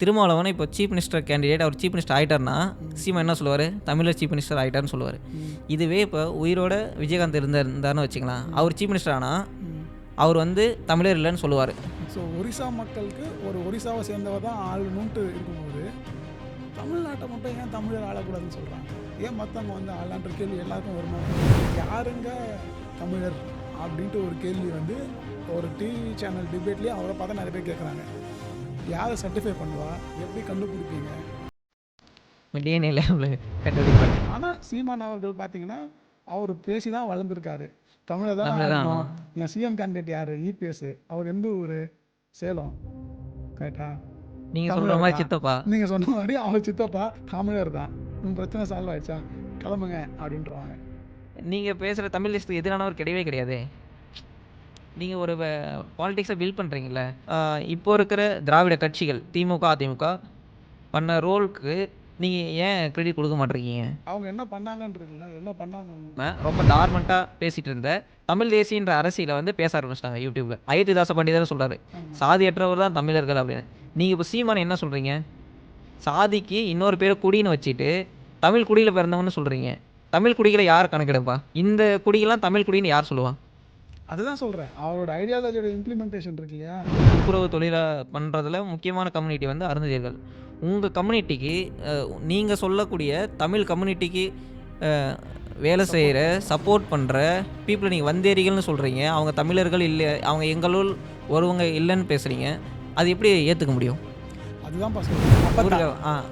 திருமாவளவன் இப்போ chief minister candidate, அவர் chief minister ஆகிட்டார்னா Seema என்ன சொல்லுவார்? தமிழர் சீஃப் மினிஸ்டர் ஆகிட்டார்னு சொல்லுவார். இதுவே இப்போ உயிரோட விஜயகாந்த் இருந்தார்னு வச்சுக்கலாம், அவர் சீஃப் மினிஸ்டர் ஆனால் அவர் வந்து தமிழர் இல்லைன்னு சொல்லுவார். ஸோ ஒரிசா மக்களுக்கு ஒரு ஒரிசாவை சேர்ந்தவர் தான் ஆளணுன்ட்டு இருக்கும்போது தமிழ்நாட்டை மட்டும் ஏன் தமிழர் ஆளக்கூடாதுன்னு சொல்கிறாங்க? ஏன் மற்றவங்க வந்து ஆளான்ற கேள்வி எல்லாருக்கும் வருமா? யாருங்க தமிழர் அப்படின்ட்டு ஒரு கேள்வி வந்து ஒரு டிவி சேனல் டிபேட்லேயே அவரை பார்த்தா நிறைய பேர் கேட்குறாங்க. யாரை சர்டிஃபை பண்ணுவா? எப்படி கண்டுபிடிப்பீங்க? கண்டுபிடிப்பாங்க. ஆனால் சீமான் அவர்கள் பார்த்தீங்கன்னா அவர் பேசி தான் வளர்ந்துருக்காரு. தமிழர் தான் இருக்கணும். என் சிஎம் கேண்டிடேட் யார்? இபிஎஸ். அவர் எந்த ஊர்? சேலம். கரெக்டா? நீங்கள் சொல்கிற மாதிரி சித்தப்பா, நீங்கள் சொன்ன மாதிரி அவர் சித்தப்பா தமிழர் தான். பிரச்சனை சால்வ் ஆயிடுச்சா? கிளம்புங்க அப்படின்றவாங்க. நீங்கள் பேசுகிற தமிழ் லிஸ்ட்டுக்கு எதிரானவர் கிடையவே கிடையாது. நீங்கள் ஒரு பாலிடிக்ஸை பில்ட் பண்ணுறீங்கள, இப்போ இருக்கிற திராவிட கட்சிகள் திமுக அதிமுக பண்ண ரோலுக்கு நீங்கள் ஏன் கிரெடிட் கொடுக்க மாட்டேறீங்க? அவங்க என்ன பண்ணாங்கன்றதுல என்ன பண்ணாங்க? ரொம்ப நார்மலாக பேசிகிட்டு இருந்த தமிழ் தேசியன்ற அரசியலை வந்து பேச ஆரம்பிச்சிட்டாங்க யூடியூப்பில். அயோத்திதாச பண்டிதர் சொல்கிறாரு சாதியற்றவர் தான் தமிழர்கள் அப்படின்னு. நீங்கள் இப்போ சீமான் என்ன சொல்கிறீங்க? சாதிக்கு இன்னொரு பேரை குடின்னு வச்சுட்டு தமிழ் குடியில் பிறந்தவன்னு சொல்கிறீங்க. தமிழ் குடிகளை யார் கணக்கெடுப்பா? இந்த குடிகள்லாம் தமிழ் குடின்னு யார் சொல்லுவா? அதுதான் சொல்கிறேன், அவரோட ஐடியாலஜியோட இம்ப்ளிமெண்டேஷன் இருக்கு இல்லையா? துப்புரவு தொழிலை பண்ணுறதுல முக்கியமான கம்யூனிட்டி வந்து அருந்ததியர்கள். உங்கள் கம்யூனிட்டிக்கு நீங்கள் சொல்லக்கூடிய தமிழ் கம்யூனிட்டிக்கு வேலை செய்கிற சப்போர்ட் பண்ணுற பீப்புளை நீங்கள் வந்தேரிகள்னு சொல்கிறீங்க. அவங்க தமிழர்கள் இல்லை, அவங்க எங்களுள் ஒருவங்க இல்லைன்னு பேசுகிறீங்க. அது எப்படி ஏற்றுக்க முடியும்? அதுதான்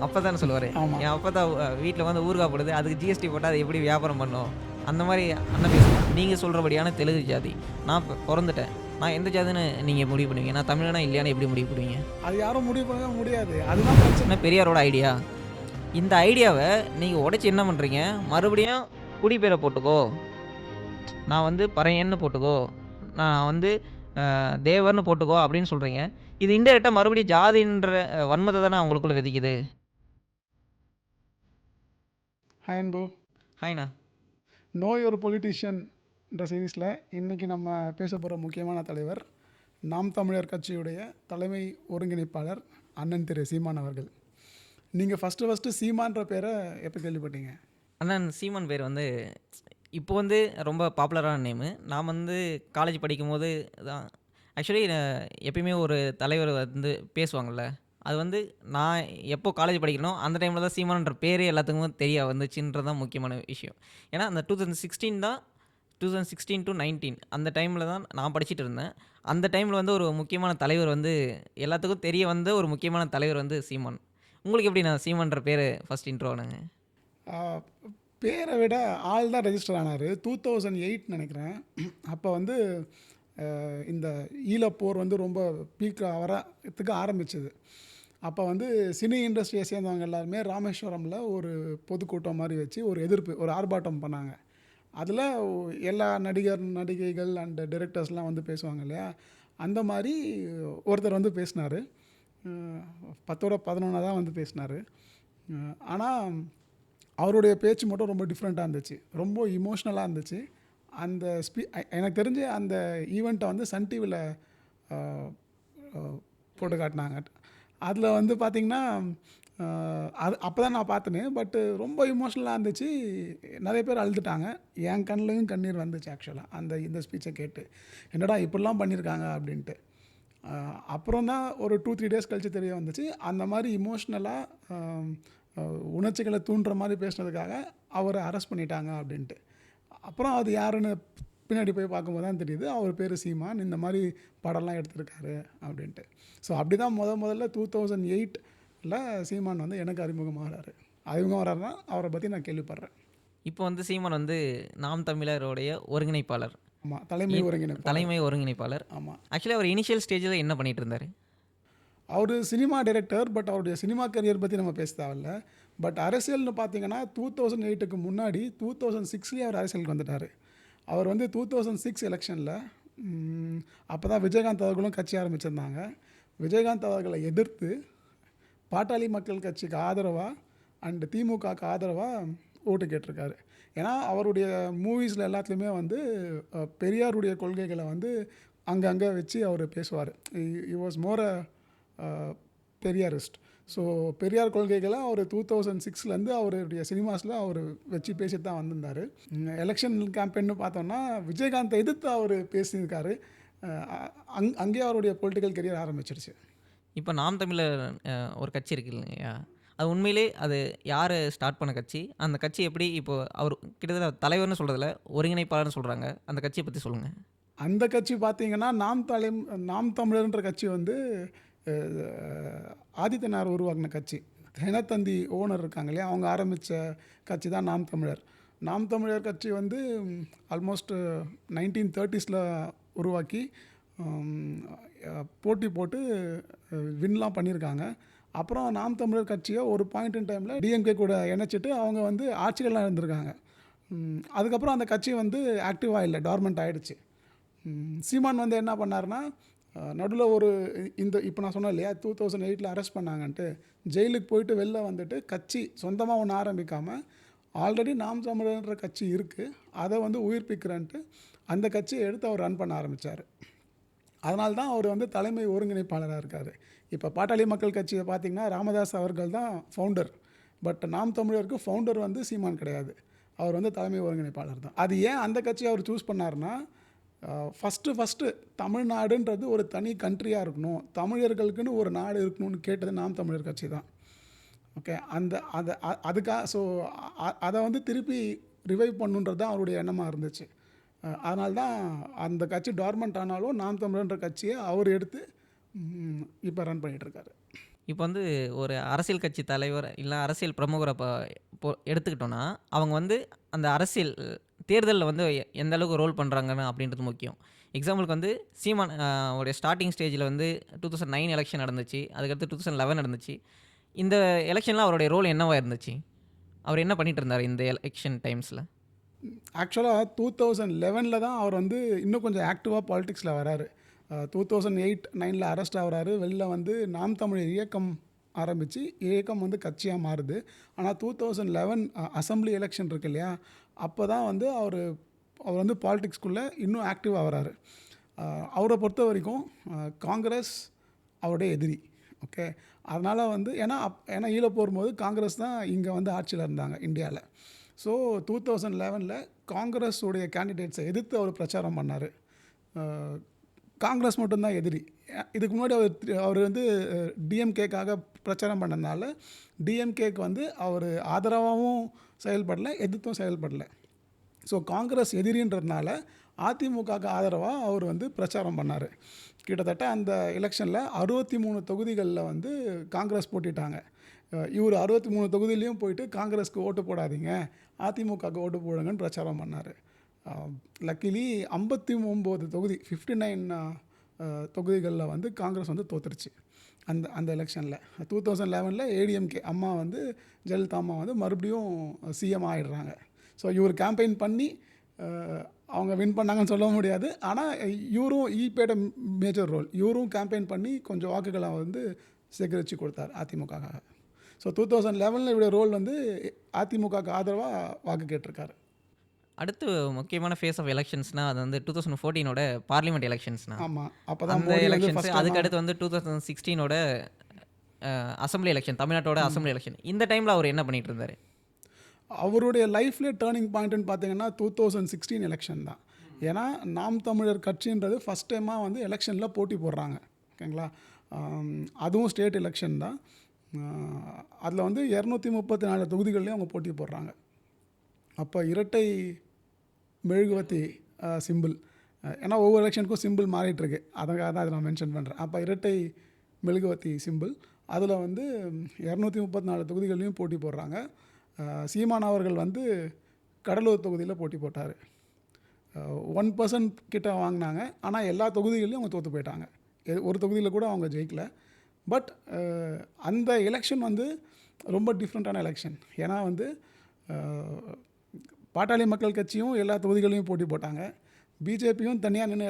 அப்போ தானே சொல்லுவார், என் அப்போ தான் வீட்டில் வந்து ஊறுகாய் போடுது, அதுக்கு ஜிஎஸ்டி போட்டால் அது எப்படி வியாபாரம் பண்ணும்? அந்த மாதிரி அண்ணன் பேசுவேன். நீங்கள் சொல்கிறபடியான தெலுங்கு ஜாதி, நான் பிறந்துட்டேன், நான் எந்த ஜாதின்னு நீங்கள் முடிவு பண்ணுவீங்க? நான் தமிழனா இல்லையான்னு எப்படி முடிவு பண்ணுவீங்க? அது யாரும் முடிவு பண்ண முடியாது. அதுதான் பிரச்சனை. பெரியாரோட ஐடியா. இந்த ஐடியாவை நீங்கள் உடைச்சி என்ன பண்ணுறீங்க? மறுபடியும் குடிப்பேரை போட்டுக்கோ, நான் வந்து பறையன்னு போட்டுக்கோ, நான் வந்து தேவர்னு போட்டுக்கோ அப்படின்னு சொல்கிறீங்க. இது இன்டெரக்டாக மறுபடியும் ஜாதின்ற வன்மத்தை தானே அவங்களுக்குள்ள விதிக்குது. ஹாய் அன்பு. ஹாய்ண்ணா. நோ யுவர் பொலிட்டிஷியன்ற சீரீஸில் இன்றைக்கி நம்ம பேச போகிற முக்கியமான தலைவர் நாம் தமிழர் கட்சியுடைய தலைமை ஒருங்கிணைப்பாளர் அண்ணன் திரு சீமான் அவர்கள். நீங்கள் ஃபஸ்ட்டு சீமான்ற பேரை எப்போ கேள்விப்பட்டீங்க? அண்ணன் சீமான் பேர் வந்து இப்போ வந்து ரொம்ப பாப்புலரான நேமு. நான் வந்து காலேஜ் படிக்கும்போது தான் ஆக்சுவலி எப்பயுமே ஒரு தலைவர் வந்து பேசுவாங்கள்ல, அது வந்து நான் எப்போ காலேஜ் படிக்கணும் அந்த டைமில் தான் சீமான்ற பேரே எல்லாத்துக்கும் தெரிய வந்துச்சுன்றது தான் முக்கியமான விஷயம். ஏன்னா அந்த 2016 தான் 2016 to 19 அந்த டைமில் தான் நான் படிச்சுட்டு இருந்தேன். அந்த டைமில் வந்து ஒரு முக்கியமான தலைவர் வந்து எல்லாத்துக்கும் தெரிய வந்த ஒரு முக்கியமான தலைவர் வந்து சீமான். உங்களுக்கு எப்படி நான் சீமான்ற பேர் ஃபஸ்ட் இன்ட்ரோனுங்க? பேரை விட ஆள் தான் ரெஜிஸ்டர் ஆனார் 2008 நினைக்கிறேன். அப்போ வந்து இந்த ஈழப்போர் வந்து ரொம்ப பீக்காக வரத்துக்கு ஆரம்பிச்சது. அப்போ வந்து சினி இண்டஸ்ட்ரியை சேர்ந்தவங்க எல்லாருமே ராமேஸ்வரமில் ஒரு பொதுக்கூட்டம் மாதிரி வச்சு ஒரு எதிர்ப்பு, ஒரு ஆர்ப்பாட்டம் பண்ணாங்க. அதில் எல்லா நடிகைகள் அண்ட் டைரக்டர்ஸ்லாம் வந்து பேசுவாங்க இல்லையா, அந்த மாதிரி ஒருத்தர் வந்து பேசினார். 10-11 தான் வந்து பேசினார். ஆனால் அவருடைய பேச்சு மட்டும் ரொம்ப டிஃப்ரெண்ட்டாக இருந்துச்சு, ரொம்ப இமோஷ்னலாக இருந்துச்சு. அந்த எனக்கு தெரிஞ்சு அந்த ஈவெண்ட்டை வந்து சன் டிவியில் போட்டு காட்டினாங்க. அதில் வந்து பார்த்திங்கன்னா அது அப்போ தான் நான் பார்த்தேனே, பட்டு ரொம்ப இமோஷ்னலாக இருந்துச்சு. நிறைய பேர் அழுதுட்டாங்க. என் கண்ணிலையும் கண்ணீர் வந்துச்சு ஆக்சுவலாக இந்த ஸ்பீச்சை கேட்டு. என்னடா இப்படிலாம் பண்ணியிருக்காங்க அப்படின்ட்டு. அப்புறம் தான் ஒரு 2-3 டேஸ் கழித்து தெரிய வந்துச்சு, அந்த மாதிரி இமோஷ்னலாக உணர்ச்சிகளை தூண்டுற மாதிரி பேசுனதுக்காக அவரை அரெஸ்ட் பண்ணிட்டாங்க அப்படின்ட்டு. அப்புறம் அது யாருன்னு பின்னாடி போய் பார்க்கும்போது தான் தெரியுது, அவர் பேர் சீமான், இந்த மாதிரி படம்லாம் எடுத்திருக்காரு அப்படின்ட்டு. ஸோ அப்படி தான் முதல்ல 2008 சீமான் வந்து எனக்கு அறிமுகம் வர்றாருன்னா அவரை பற்றி நான் கேள்விப்படுறேன். இப்போ வந்து சீமான் வந்து நாம் தமிழருடைய ஒருங்கிணைப்பாளர். ஆமாம், தலைமை ஒருங்கிணைப்பாளர். ஆமாம். ஆக்சுவலி அவர் இனிஷியல் ஸ்டேஜில் என்ன பண்ணிகிட்டு இருந்தார்? அவர் சினிமா டைரக்டர். பட் அவருடைய சினிமா கரியர் பற்றி நம்ம பேச தேவையில்ல. பட் அரசியல்னு பார்த்தீங்கன்னா 2008க்கு முன்னாடி 2006 அவர் அரசியலுக்கு வந்துட்டார். அவர் வந்து 2006 எலெக்ஷனில் அப்போ தான் விஜயகாந்த் அவர்களும் கட்சி ஆரம்பிச்சிருந்தாங்க. விஜயகாந்த் அவர்களை எதிர்த்து பாட்டாளி மக்கள் கட்சிக்கு ஆதரவாக அண்ட் திமுகக்கு ஆதரவாக ஓட்டு கேட்டிருக்காரு. ஏன்னா அவருடைய மூவிஸில் எல்லாத்துலேயுமே வந்து பெரியாருடைய கொள்கைகளை வந்து அங்கங்கே வச்சு அவர் பேசுவார். He was more Periyarist. So Periyar கொள்கைகளை அவர் 2006 அவருடைய சினிமாஸில் அவர் வச்சு பேசிட்டு தான் வந்திருந்தார். எலெக்ஷன் கேம்பெயின்னு பார்த்தோன்னா விஜயகாந்தை எதிர்த்து அவர் பேசியிருக்காரு. அங்கேயே அவருடைய பொலிட்டிக்கல் கெரியர் ஆரம்பிச்சிருச்சு. இப்போ நாம் தமிழர் ஒரு கட்சி இருக்கு இல்லையா? அது உண்மையிலே அது யார் ஸ்டார்ட் பண்ண கட்சி? அந்த கட்சி எப்படி இப்போ அவர் கிட்டத்தட்ட தலைவர்னு சொல்கிறதில்ல, ஒருங்கிணைப்பாளர்னு சொல்கிறாங்க. அந்த கட்சியை பற்றி சொல்லுங்கள். அந்த கட்சி பார்த்தீங்கன்னா நாம் தமிழர்ன்ற கட்சி வந்து ஆதித்தனார் உருவாக்கின கட்சி. தினத்தந்தி ஓனர் இருக்காங்க இல்லையா, அவங்க ஆரம்பித்த கட்சி தான் நாம் தமிழர். நாம் தமிழர் கட்சி வந்து ஆல்மோஸ்ட் 1930s உருவாக்கி போட்டி போட்டு வின்லாம் பண்ணியிருக்காங்க. அப்புறம் நாம் தமிழர் கட்சியை ஒரு பாயிண்ட் இன் டைமில் டிஎம்கே கூட இணைச்சிட்டு அவங்க வந்து ஆட்சியிலலாம் இருந்திருக்காங்க. அதுக்கப்புறம் அந்த கட்சி வந்து ஆக்டிவாக இல்லை, டார்மெண்ட் ஆகிடுச்சு. சீமான் வந்து என்ன பண்ணார்னா, நடுவில் ஒரு இப்போ நான் சொன்னேன் இல்லையா 2008 அரெஸ்ட் பண்ணாங்கன்ட்டு, ஜெயிலுக்கு போயிட்டு வெளில வந்துட்டு கட்சி சொந்தமாக ஒன்று ஆரம்பிக்காமல் ஆல்ரெடி நாம் தமிழர்ன்ற கட்சி இருக்குது, அதை வந்து உயிர்ப்பிக்கிறேன்ட்டு அந்த கட்சியை எடுத்து அவர் ரன் பண்ண ஆரம்பித்தார். அதனால தான் அவர் வந்து தலைமை ஒருங்கிணைப்பாளராக இருக்கார். இப்போ பாட்டாளி மக்கள் கட்சியை பார்த்திங்கன்னா ராமதாஸ் அவர்கள் தான் ஃபவுண்டர். பட் நாம் தமிழருக்கு ஃபவுண்டர் வந்து சீமான் கிடையாது, அவர் வந்து தலைமை ஒருங்கிணைப்பாளர் தான். அது ஏன் அந்த கட்சியை அவர் சூஸ் பண்ணார்னா, ஃபஸ்ட்டு தமிழ்நாடுன்றது ஒரு தனி கண்ட்ரியாக இருக்கணும், தமிழர்களுக்குன்னு ஒரு நாடு இருக்கணும்னு கேட்டது நாம் தமிழர் கட்சி தான். ஓகே, அதுக்காக ஸோ அதை வந்து திருப்பி ரிவைவ் பண்ணுன்றது தான் அவருடைய எண்ணமாக இருந்துச்சு. அதனால தான் அந்த கட்சி டார்மெண்ட் ஆனாலும் நாம் தமிழர்ன்ற கட்சியை அவர் எடுத்து இப்போ ரன் பண்ணிகிட்ருக்காரு. இப்போ வந்து ஒரு அரசியல் கட்சி தலைவர் இல்லை அரசியல் பிரமுகரை இப்போ எடுத்துக்கிட்டோன்னா, அவங்க வந்து அந்த அரசியல் தேர்தலில் வந்து எந்த அளவுக்கு ரோல் பண்ணுறாங்கன்னு அப்படின்றது முக்கியம். எக்ஸாம்பிளுக்கு வந்து சீமான் உடைய ஸ்டார்டிங் ஸ்டேஜில் வந்து 2009 எலெக்ஷன் நடந்துச்சு, அதுக்கடுத்து 2011 நடந்துச்சு. இந்த எலெக்ஷனில் அவருடைய ரோல் என்னவாக இருந்துச்சு? அவர் என்ன பண்ணிகிட்டு இருந்தார் இந்த எலெக்ஷன் டைம்ஸில்? ஆக்சுவலாக 2011 தான் அவர் வந்து இன்னும் கொஞ்சம் ஆக்டிவாக பாலிடிக்ஸில் வராரு. 2008-9 அரெஸ்ட் ஆகிறாரு. வெளில வந்து நாம் தமிழர் இயக்கம் ஆரம்பித்து இயக்கம் வந்து கட்சியாக மாறுது. ஆனால் 2011 அசம்பிளி எலெக்ஷன் இருக்கு இல்லையா, அப்போ தான் வந்து அவர் வந்து பாலிடிக்ஸ்குள்ளே இன்னும் ஆக்டிவாக வராரு. அவரை பொறுத்த வரைக்கும் காங்கிரஸ் அவருடைய எதிரி. ஓகே, அதனால் வந்து ஏன்னா ஈழ போகும்போது காங்கிரஸ் தான் இங்கே வந்து ஆட்சியில் இருந்தாங்க இந்தியாவில். ஸோ 2011 காங்கிரஸ் உடைய கேண்டிடேட்ஸை எதிர்த்து அவர் பிரச்சாரம் பண்ணார். காங்கிரஸ் மட்டும்தான் எதிரி. இதுக்கு முன்னாடி அவர் வந்து டிஎம்கேக்காக பிரச்சாரம் பண்ணதுனால டிஎம்கேக்கு வந்து அவர் ஆதரவாகவும் செயல்படலை, எதிர்த்தும் செயல்படலை. ஸோ காங்கிரஸ் எதிரின்றதுனால அதிமுகவுக்கு ஆதரவாக அவர் வந்து பிரச்சாரம் பண்ணார். கிட்டத்தட்ட அந்த எலெக்ஷனில் 63 தொகுதிகளில் வந்து காங்கிரஸ் போட்டிட்டாங்க. இவர் 63 தொகுதியிலையும் போயிட்டு காங்கிரஸ்க்கு ஓட்டு போடாதீங்க, அதிமுகவுக்கு ஓட்டு போடுங்கன்னு பிரச்சாரம் பண்ணார். லக்கிலி 59 தொகுதி 59 தொகுதிகளில் வந்து காங்கிரஸ் வந்து தோற்றுருச்சு அந்த எலெக்ஷனில். 2011 ஏடிஎம்கே அம்மா வந்து ஜெயலலிதா அம்மா வந்து மறுபடியும் சிஎம் ஆகிடுறாங்க. ஸோ இவர் கேம்பெயின் பண்ணி அவங்க வின் பண்ணாங்கன்னு சொல்ல முடியாது, ஆனால் இவரும் ஈபேட மேஜர் ரோல். இவரும் கேம்பெயின் பண்ணி கொஞ்சம் வாக்குகளை வந்து சேகரித்து கொடுத்தார் அதிமுகக்காக. ஸோ 2011 இவருடைய ரோல் வந்து அதிமுகவுக்கு ஆதரவாக வாக்கு கேட்டிருக்காரு. அடுத்து முக்கியமான ஃபேஸ் ஆஃப் எலெக்ஷன்ஸ்னால் அது வந்து 2014 பார்லிமெண்ட் எலெக்ஷன்ஸ்னால். ஆமாம், அப்போ தான் அந்த எலெக்ஷன்ஸ். அதுக்கடுத்து வந்து 2016 அசம்பிளி எலெக்ஷன், தமிழ்நாட்டோட அசம்பிளி எலெக்ஷன். இந்த டைமில் அவர் என்ன பண்ணிகிட்டு இருந்தார்? அவருடைய லைஃப்லேயே டேர்னிங் பாயிண்ட்டுன்னு பார்த்தீங்கன்னா 2016 எலெக்ஷன் தான். ஏன்னா நாம் தமிழர் கட்சின்றது ஃபஸ்ட் டைமாக வந்து எலெக்ஷனில் போட்டி போடுறாங்க. ஓகேங்களா, அதுவும் ஸ்டேட் எலெக்ஷன் தான். அதில் வந்து 234 தொகுதிகள்லேயும் அவங்க போட்டி போடுறாங்க. அப்போ இரட்டை மெழுகுவத்தி சிம்பிள், ஏன்னா ஒவ்வொரு எலெக்ஷனுக்கும் சிம்பிள் மாறிட்டுருக்கு, அதுக்காக தான் அதை நான் மென்ஷன் பண்ணுறேன். அப்போ இரட்டை மெழுகுவத்தி சிம்பிள், அதில் வந்து 234 தொகுதிகள்லையும் போட்டி போடுறாங்க. சீமான் அவர்கள் வந்து கடலூர் தொகுதியில் போட்டி போட்டார். 1% கிட்ட வாங்கினாங்க, ஆனால் எல்லா தொகுதிகள்லையும் அவங்க தோற்று போயிட்டாங்க. ஒரு தொகுதியில் கூட அவங்க ஜெயிக்கலை. பட் அந்த எலெக்ஷன் வந்து ரொம்ப டிஃப்ரெண்ட்டான எலெக்ஷன். ஏன்னா வந்து பாட்டாளி மக்கள் கட்சியும் எல்லா தொகுதிகளையும் போட்டி போட்டாங்க, பிஜேபியும் தனியாக நின்று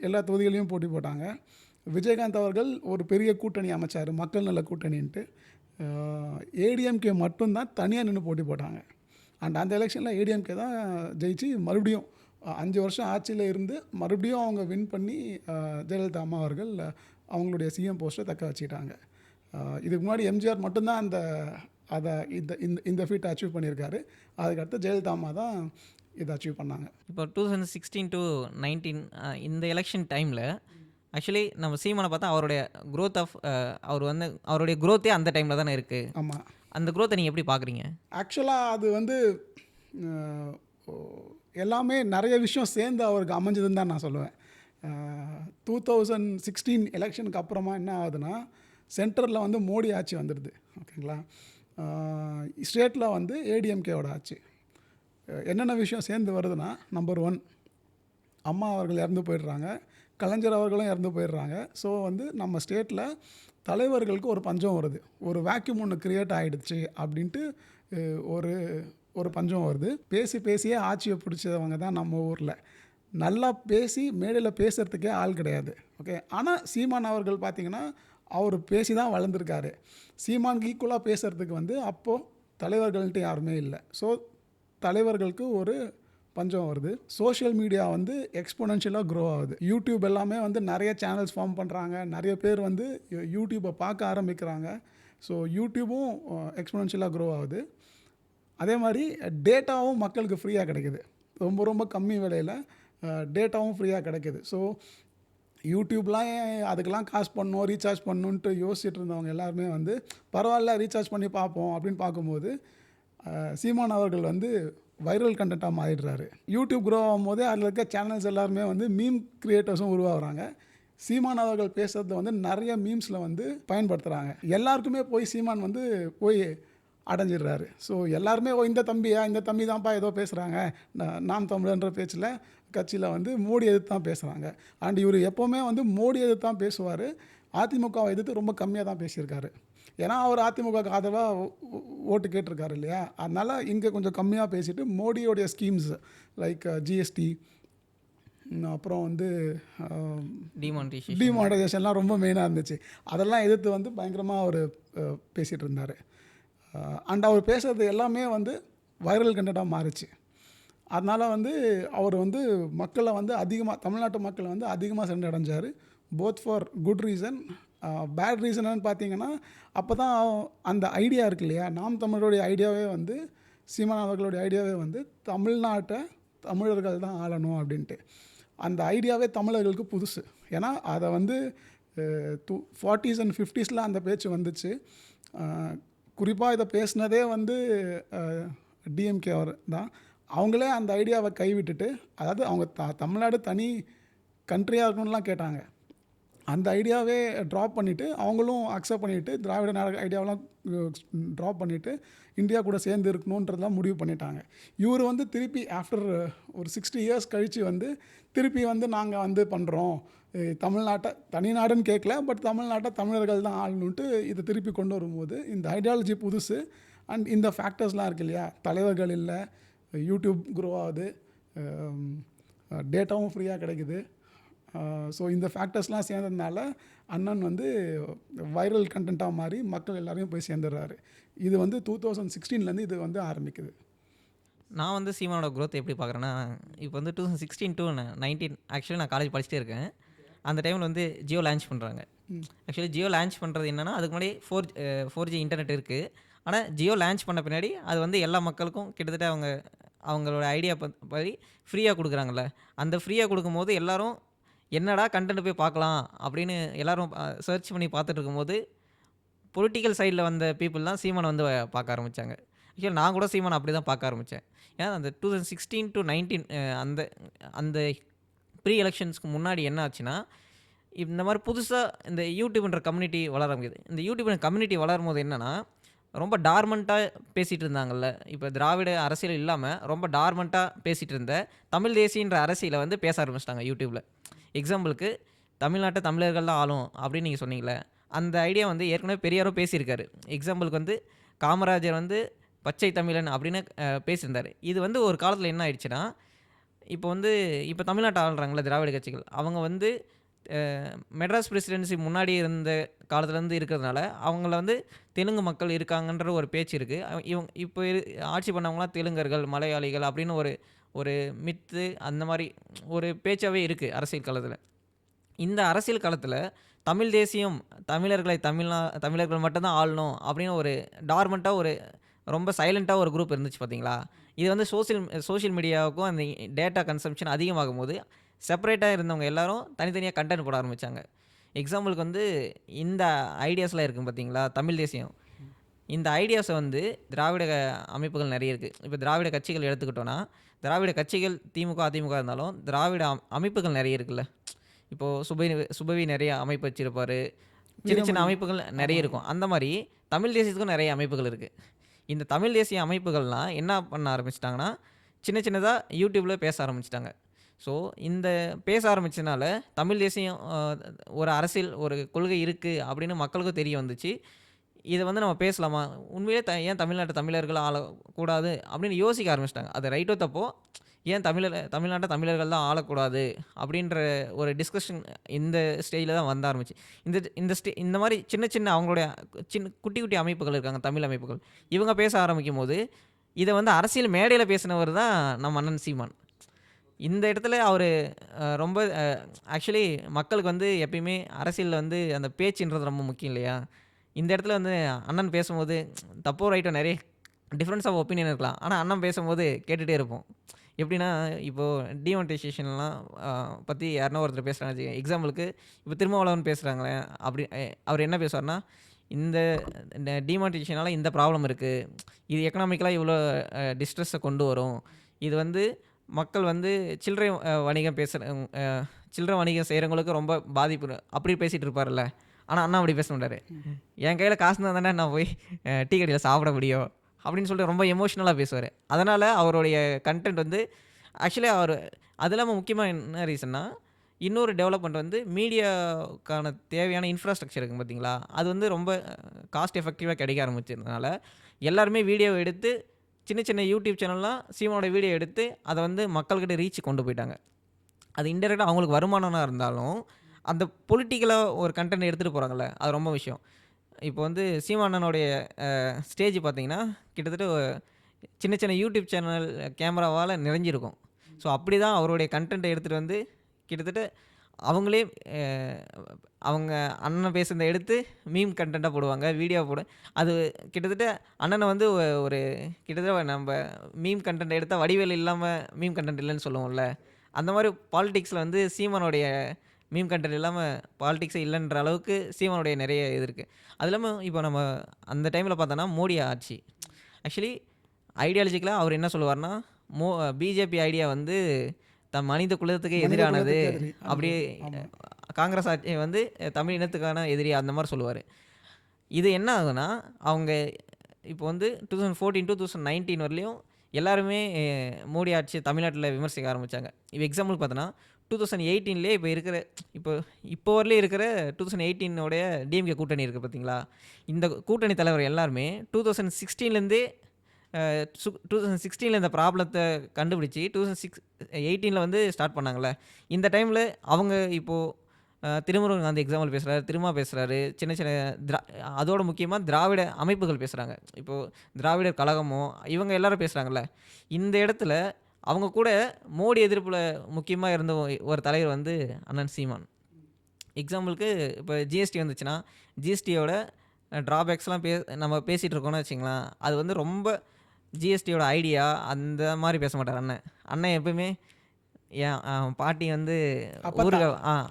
எல்லா தொகுதிகளையும் போட்டி போட்டாங்க. விஜயகாந்த் அவர்கள் ஒரு பெரிய கூட்டணி அமைச்சார், மக்கள் நல கூட்டணின்ட்டு. ஏடிஎம்கே மட்டும்தான் தனியாக நின்று போட்டி போட்டாங்க. அந்த எலெக்ஷனில் ஏடிஎம்கே தான் ஜெயிச்சு மறுபடியும் 5 வருஷம் ஆட்சியில் இருந்து மறுபடியும் அவங்க வின் பண்ணி ஜெயலலிதா அம்மா அவர்கள் அவங்களுடைய சிஎம் போஸ்ட்டை தக்க வச்சுக்கிட்டாங்க. இதுக்கு முன்னாடி எம்ஜிஆர் மட்டும்தான் அதை இந்த ஃபீட்டை அச்சீவ் பண்ணியிருக்காரு. அதுக்கடுத்து ஜெயலலிதா அம்மா தான் இதை அச்சீவ் பண்ணாங்க. இப்போ 2016 to 19 இந்த எலெக்ஷன் டைமில் ஆக்சுவலி நம்ம சீமானை பார்த்தா அவருடைய growth ஆஃப் அவர் வந்து அவருடைய growth அந்த டைமில் தானே இருக்குது. ஆமாம், அந்த growth நீங்கள் எப்படி பார்க்குறீங்க? ஆக்சுவலாக அது வந்து எல்லாமே நிறைய விஷயம் சேர்ந்து அவருக்கு அமைஞ்சதுன்னு தான் நான் சொல்லுவேன். 2016 எலெக்ஷனுக்கு அப்புறமா என்ன ஆகுதுன்னா, சென்டரில் வந்து மோடி ஆட்சி வந்துடுது. ஓகேங்களா? ஸ்டேட்டில் வந்து ஏடிஎம்கேவோட ஆட்சி. என்னென்ன விஷயம் சேர்ந்து வருதுன்னா, நம்பர் 1 அம்மா அவர்கள் இறந்து போயிடுறாங்க, கலைஞர் அவர்களும் இறந்து போயிடுறாங்க. ஸோ வந்து நம்ம ஸ்டேட்டில் தலைவர்களுக்கு ஒரு பஞ்சம் வருது. ஒரு வேக்யூம் ஒன்று க்ரியேட் ஆகிடுச்சு அப்படின்ட்டு ஒரு பஞ்சம் வருது. பேசியே ஆட்சியை பிடிச்சவங்க தான் நம்ம ஊரில். நல்லா பேசி மேடையில் பேசுகிறதுக்கே ஆள் கிடையாது. ஓகே, ஆனால் சீமான் அவர்கள் பார்த்திங்கன்னா அவர் பேசி தான் வளர்ந்துருக்காரு. சீமானுக்கு ஈக்குவலாக பேசுகிறதுக்கு வந்து அப்போது தலைவர்கள்ட்ட யாருமே இல்லை. ஸோ தலைவர்களுக்கு ஒரு பஞ்சம் வருது. சோஷியல் மீடியா வந்து எக்ஸ்போனென்ஷியலாக க்ரோ ஆகுது. யூடியூப் எல்லாமே வந்து நிறைய சேனல்ஸ் ஃபார்ம் பண்ணுறாங்க. நிறைய பேர் வந்து யூடியூப்பை பார்க்க ஆரம்பிக்கிறாங்க. ஸோ யூடியூப்பும் எக்ஸ்போனென்ஷியலாக க்ரோ ஆகுது. அதே மாதிரி டேட்டாவும் மக்களுக்கு ஃப்ரீயாக கிடைக்குது. ரொம்ப கம்மி விலையில் டேட்டாவும் ஃப்ரீயாக கிடைக்குது. ஸோ யூடியூப்லாம் அதுக்கெல்லாம் காசு பண்ணணும், ரீசார்ஜ் பண்ணணுன்ட்டு யோசிச்சுட்டு இருந்தவங்க எல்லாருமே வந்து பரவாயில்ல ரீசார்ஜ் பண்ணி பார்ப்போம் அப்படின்னு பார்க்கும்போது சீமான் அவர்கள் வந்து வைரல் கண்டென்ட்டாக மாறிடுறாரு. யூடியூப் க்ரோ ஆகும்போதே அதில் இருக்க சேனல்ஸ் எல்லாருமே வந்து மீம் கிரியேட்டர்ஸும் உருவாகிறாங்க. சீமான் அவர்கள் பேசுகிறத வந்து நிறைய மீம்ஸில் வந்து பயன்படுத்துகிறாங்க. எல்லாருக்குமே போய் சீமான் வந்து போய் அடைஞ்சிடுறாரு. ஸோ எல்லாருமே இந்த தம்பி தான்ப்பா ஏதோ பேசுகிறாங்க, நாம் தமிழன்ற பேச்சில் கட்சியில் வந்து மோடி எதிர்த்து தான் பேசுகிறாங்க. அண்ட் இவர் எப்போவுமே வந்து மோடி எதிர்த்து தான் பேசுவார். அதிமுகவை எதிர்த்து ரொம்ப கம்மியாக தான் பேசியிருக்காரு. ஏன்னா அவர் அதிமுகவுக்கு ஆதரவாக ஓட்டு கேட்டிருக்காரு இல்லையா? அதனால் இங்கே கொஞ்சம் கம்மியாக பேசிவிட்டு மோடியோடைய ஸ்கீம்ஸ் லைக் ஜிஎஸ்டி, அப்புறம் வந்து டிமானிட்டைசேஷன்லாம் ரொம்ப மெயினாக இருந்துச்சு. அதெல்லாம் எதிர்த்து வந்து பயங்கரமாக அவர் பேசிகிட்டு இருந்தார். அண்ட் அவர் பேசுகிறது எல்லாமே வந்து வைரல் கண்டென்ட்டாக மாறிச்சு. அதனால் வந்து அவர் வந்து மக்களை வந்து அதிகமாக, தமிழ்நாட்டு மக்களை வந்து அதிகமாக சென்றடைஞ்சார். Both for good reason, bad ரீசன்னு பார்த்தீங்கன்னா, அப்போ தான் அந்த ஐடியா இருக்கு இல்லையா, நாம் தமிழருடைய ஐடியாவே வந்து சீமான் அவர்களுடைய ஐடியாவே வந்து தமிழ்நாட்டை தமிழர்கள் தான் ஆளணும் அப்படின்ட்டு. அந்த ஐடியாவே தமிழர்களுக்கு புதுசு. ஏன்னா அதை வந்து 40s and 50s அந்த பேச்சு வந்துச்சு. குறிப்பாக இதை பேசினதே வந்து டிஎம்கே அவர் தான். அவங்களே அந்த ஐடியாவை கைவிட்டுட்டு, அதாவது அவங்க தமிழ்நாடு தனி கண்ட்ரியாக இருக்கணும்லாம் கேட்டாங்க. அந்த ஐடியாவே ட்ராப் பண்ணிவிட்டு, அவங்களும் அக்செப்ட் பண்ணிவிட்டு, திராவிட நாடு ஐடியாவெலாம் ட்ராப் பண்ணிவிட்டு இந்தியா கூட சேர்ந்து இருக்கணுன்றதெல்லாம் முடிவு பண்ணிட்டாங்க. இவர் வந்து திருப்பி ஆஃப்டர் ஒரு 60 years கழித்து வந்து திருப்பி வந்து நாங்கள் வந்து பண்ணுறோம், தமிழ்நாட்டை தனிநாடுன்னு கேட்கல, பட் தமிழ்நாட்டை தமிழர்கள் தான் ஆளணுன்ட்டு இதை திருப்பி கொண்டு வரும்போது இந்த ஐடியாலஜி புதுசு. அண்ட் இந்த ஃபேக்டர்ஸ்லாம் இருக்கு இல்லையா, தலைவர்கள் இல்லை, யூடியூப் க்ரோ ஆகுது, டேட்டாவும் ஃப்ரீயாக கிடைக்குது. ஸோ இந்த ஃபேக்டர்ஸ்லாம் சேர்ந்ததுனால அண்ணன் வந்து வைரல் கண்டென்ட்டாக மாறி மக்கள் எல்லாரையும் போய் சேர்ந்துடுறாரு. இது வந்து 2016 இது வந்து ஆரம்பிக்குது. நான் வந்து சீமானோட growth எப்படி பார்க்குறேன்னா, இப்போ வந்து 2016 to 19 ஆக்சுவலி நான் காலேஜ் படிச்சுட்டே இருக்கேன். அந்த டைமில் வந்து ஜியோ லான்ச் பண்ணுறாங்க. ஆக்சுவலி ஜியோ லான்ச் பண்ணுறது என்னென்னா, அதுக்கு முன்னாடி 4G இன்டர்நெட் இருக்குது. ஆனால் ஜியோ லான்ச் பண்ண பின்னாடி அது வந்து எல்லா மக்களுக்கும் கிட்டத்தட்ட அவங்களோட ஐடியா படி ஃப்ரீயாக கொடுக்குறாங்கல்ல. அந்த ஃப்ரீயாக கொடுக்கும்போது எல்லோரும் என்னடா கண்டென்ட் போய் பார்க்கலாம் அப்படின்னு எல்லோரும் சர்ச் பண்ணி பார்த்துட்டு இருக்கும்போது பொலிட்டிக்கல் சைடில் வந்த பீப்புள் தான் சீமானை வந்து பார்க்க ஆரம்பித்தாங்க. ஆக்சுவலி நான் கூட சீமானை அப்படி தான் பார்க்க ஆரம்பித்தேன். ஏன்னா அந்த 2016 to 19 அந்த ப்ரீ எலெக்ஷன்ஸ்க்கு முன்னாடி என்ன ஆச்சுன்னா, இந்த மாதிரி புதுசாக இந்த யூடியூப்ன்ற கம்யூனிட்டி வளர ஆரம்பிக்குது. இந்த யூடியூப்ன்ற கம்யூனிட்டி வளரும் போது என்னென்னா, ரொம்ப டார்மெண்ட்டாக பேசிகிட்டு இருந்தாங்கல்ல. இப்போ திராவிட அரசியல் இல்லாமல் ரொம்ப டார்மெண்ட்டாக பேசிகிட்டு இருந்த தமிழ் தேசியன்ற அரசியலை வந்து பேச ஆரம்பிச்சிட்டாங்க யூடியூப்பில். எக்ஸாம்பிளுக்கு தமிழ்நாட்டை தமிழர்கள் தான் ஆளும் அப்படின்னு நீங்கள் சொன்னீங்களே, அந்த ஐடியா வந்து ஏற்கனவே பெரியாரும் பேசியிருக்காரு. எக்ஸாம்பிளுக்கு வந்து காமராஜர் வந்து பச்சை தமிழன் அப்படின்னு பேசியிருந்தார். இது வந்து ஒரு காலத்தில் என்ன ஆயிடுச்சுன்னா, இப்போ தமிழ்நாட்டை ஆளுறாங்களே திராவிட கட்சிகள், அவங்க வந்து மெட்ராஸ் பிரசிடென்சி முன்னாடி இருந்த காலத்துலேருந்து இருக்கிறதுனால அவங்கள வந்து தெலுங்கு மக்கள் இருக்காங்கன்ற ஒரு பேச்சு இருக்குது. இப்போ ஆட்சி பண்ணவங்களாம் தெலுங்கர்கள், மலையாளிகள் அப்படின்னு ஒரு மித்து அந்த மாதிரி ஒரு பேச்சாகவே இருக்குது அரசியல் காலத்தில். இந்த அரசியல் காலத்தில் தமிழ் தேசியம், தமிழர்கள் மட்டும் தான் ஆளணும் அப்படின்னு ஒரு டார்மண்ட்டாக ஒரு ரொம்ப சைலண்ட்டாக ஒரு குரூப் இருந்துச்சு பார்த்தீங்களா? இது வந்து சோஷியல் மீடியாவுக்கும் அந்த டேட்டா கன்சம்ப்ஷன் அதிகமாகும்போது, செப்பரேட்டாக இருந்தவங்க எல்லாரும் தனித்தனியா கன்டென்ட் போட ஆரம்பிச்சாங்க. எக்ஸாம்பிளுக்கு வந்து இந்த ஐடியாஸ்லாம் இருக்கும் பார்த்தீங்களா? தமிழ் தேசியம். இந்த ஐடியாஸ வந்து திராவிட அமைப்புகள் நெறைய இருக்கு. இப்ப திராவிட கட்சிகள் எடுத்துக்கிட்டோம்னா, திராவிட கட்சிகள் திமுக, அதிமுக இருந்தாலும், திராவிட அமைப்புகள் நெறைய இருக்குல்ல. இப்போ சுபவி நெறைய அமைப்பு வச்சிருப்பாரு. சின்ன சின்ன வீரமணி. அமைப்புகள் நெறைய ஆமாம். இருக்கும். அந்த மாரி தமிழ் தேசியத்துக்கும் நெறைய அமைப்புகள் இருக்கு. இந்த தமிழ் தேசிய அமைப்புகள்லாம் என்ன பண்ண ஆரம்பிச்சுட்டாங்கன்னா, சின்ன சின்னதா YouTubeல பேச ஆரம்பிச்சுட்டாங்க. ஸோ, இந்த பேச ஆரம்பிச்சதுனால தமிழ் தேசியம் ஒரு அரசியல், ஒரு கொள்கை இருக்கு அப்படின்னு மக்களுக்கும் தெரிய வந்துச்சு. இத வந்து நம்ம பேசலாமா? உண்மையிலே ஏன் தமிழ்நாட்டு தமிழர்கள் ஆளக்கூடாது அப்படின்னு யோசிக்க ஆரம்பிச்சுட்டாங்க. அது ரைட்டோ தப்போ, ஏன் தமிழ்நாட்ட தமிழர்கள் தான் ஆளக்கூடாது அப்படின்ற ஒரு டிஸ்கஷன் இந்த ஸ்டேஜ்ல தான் வந்த ஆரம்பிச்சு. இந்த இந்த இந்த மாரி சின்ன சின்ன அவங்களுடைய குட்டி குட்டி அமைப்புகள் இருக்காங்க, தமிழ் அமைப்புகள். இவங்க பேச ஆரம்பிக்கும்போது, இத வந்து அரசியல் மேடையில பேசினவர் தான் நம்ம அண்ணன் சீமான். இந்த இடத்துல அவரு ரொம்ப ஆக்சுவலி மக்களுக்கு வந்து எப்பயுமே அரசியல்ல வந்து அந்த பேச்சுன்றது ரொம்ப முக்கியம் இல்லையா? இந்த இடத்துல வந்து அண்ணன் பேசும்போது தப்போ ரைட்டோ நெறைய டிஃபரன்ஸ் ஆஃப் ஒப்பீனியன் இருக்கலாம். ஆனா அண்ணன் பேசும்போது கேட்டுட்டே இருப்போம். எப்படின்னா, இப்போ டிமானிட்டைசேஷன்லாம் பத்தி யாருனா ஒருத்தர் பேசுறாங்கன்னு வச்சுக்கங்க. எக்ஸாம்பிளுக்கு இப்போ திருமாவளவன் பேசுறாங்களே, அப்படி அவர் என்ன பேசுவார்னா, இந்த டிமானிட்டைசேஷனால இந்த ப்ராப்ளம் இருக்கு. இது எக்கனாமிக்கலா இவ்வளோ டிஸ்ட்ரெஸ்ஸ கொண்டு வரும். இது வந்து மக்கள் வந்து சில்லறை வணிகம் சில்லறை வணிகம் செய்றவங்களுக்கு ரொம்ப பாதிப்பு அப்படி பேசிட்டு இருப்பார்ல. ஆனா அண்ணா அப்படி பேச மாட்டாரு. என் கையில காசு இருந்தா தானே நான் போய் டீ கடையில சாப்பிட முடியும். அப்படின்னு சொல்லிட்டு ரொம்ப எமோஷனலா பேசுவாரு. அதனால அவருடைய கன்டென்ட் வந்து ஆக்சுவலி அது இல்லாம முக்கியமா என்ன ரீசன்னா, இன்னொரு டெவலப்மெண்ட் வந்து மீடியாவுக்கான தேவையான இன்ஃப்ராஸ்ட்ரக்சர் இருக்கும் பார்த்தீங்களா? அது வந்து ரொம்ப காஸ்ட் எஃபெக்டிவா கிடைக்க ஆரம்பிச்சதுனால, எல்லாருமே வீடியோ எடுத்து சின்ன சின்ன யூடியூப் சேனல்லாம் சீமானோட வீடியோ எடுத்து அத வந்து மக்கள்கிட்ட ரீச் கொண்டு போயிட்டாங்க. அது இன்டைரக்ட்டா அவங்களுக்கு வருமானம்னா இருந்தாலும், அந்த பொலிட்டிக்கலா ஒரு கன்டென்ட் எடுத்துட்டு போறாங்கல்ல, அது ரொம்ப விஷயம். இப்போ வந்து சீமானனுடைய ஸ்டேஜ் பார்த்தீங்கன்னா, கிட்டத்தட்ட சின்ன சின்ன யூடியூப் சேனல் கேமராவால நிறைஞ்சிருக்கும். ஸோ, அப்படி தான் அவருடைய கன்டென்ட்ட எடுத்துட்டு வந்து கிட்டத்தட்ட அவங்களே அ அவங்க அண்ணன் பேசுனத எடுத்து மீம் கன்டென்ட்டா போடுவாங்க. வீடியோ அது கிட்டத்தட்ட அண்ணன வந்து ஒரு கிட்டத்தட்ட நம்ப மீம் கன்டென்ட் எடுத்தா வடிவேலு இல்லாம மீம் கன்டென்ட் இல்லன்னு சொல்லுவோம்ல. அந்த மாரி பாலிடிக்ஸ்ல வந்து சீமானுடைய மீம் கன்டென்ட் இல்லாம பாலிடிக்ஸே இல்லன்ற அளவுக்கு சீமானுடைய நெறைய இது இருக்கு. அது இல்லாம இப்போ நம்ம அந்த டைம்ல பார்த்தோம்னா, மோடி ஆட்சி. ஆக்சுவலி ஐடியாலஜிக்கலா அவர் என்ன சொல்லுவார்னா, மோ பிஜேபி ஐடியா வந்து மனித குலத்துக்கே மனித எதிரானது. குலத்துக்கு எதிரி அப்படியே அப்படின்றது. ஆமாம். காங்கிரஸ் ஆட்சி வந்து தமிழ் இனத்துக்கான எதிரி அந்த மாரி சொல்லுவாரு. இது என்ன ஆகுதுன்னா, அவங்க இப்போ வந்து 2014, 2019 வரலையும் எல்லாருமே மோடி ஆட்சிய தமிழ்நாட்டுல விமர்சிக்க ஆரம்பிச்சாங்க. இப்போ எக்ஸாம்பிளுக்கு பார்த்தோன்னா, 2018லயே இப்போ இப்போ வரலையும் இருக்கிற 2018 உடைய டிஎம்கே கூட்டணி இருக்கு பார்த்தீங்களா? இந்த கூட்டணி தலைவர் எல்லாருமே 2016லேருந்தே 2016ல இந்த ப்ராப்ளத்த கண்டுபிடிச்சு 18ல வந்து ஸ்டார்ட் பண்ணாங்கல்ல. இந்த டைம்ல அவங்க இப்போ திருமுருகன் காந்தி எக்ஸாம்பிள் பேசுறாரு, திருமா பேசுறாரு. சின்ன சின்ன திரா அதோட முக்கியமா திராவிட அமைப்புகள் பேசுறாங்க. இப்போ திராவிடர் கழகமோ இவங்க எல்லாரும் பேசுறாங்கல்ல. இந்த இடத்துல அவங்க கூட மோடி எதிர்ப்புல முக்கியமா இருந்த ஒரு தலைவர் வந்து அண்ணன் சீமான். எக்ஸாம்பிளுக்கு இப்போ ஜிஎஸ்டி வந்துச்சுன்னா, ஜிஎஸ்டியோட ட்ராபேக்ஸ்லாம் நம்ம பேசிட்டு இருக்கோம்னு வச்சுக்கங்களேன். அது வந்து ரொம்ப ஜிஎஸ்டியோட ஐடியா அந்த மாரி பேச மாட்டாரு அண்ணன். அண்ணன் எப்பவுமே என் பாட்டி வந்து அப்பத்தா. ஊறுகா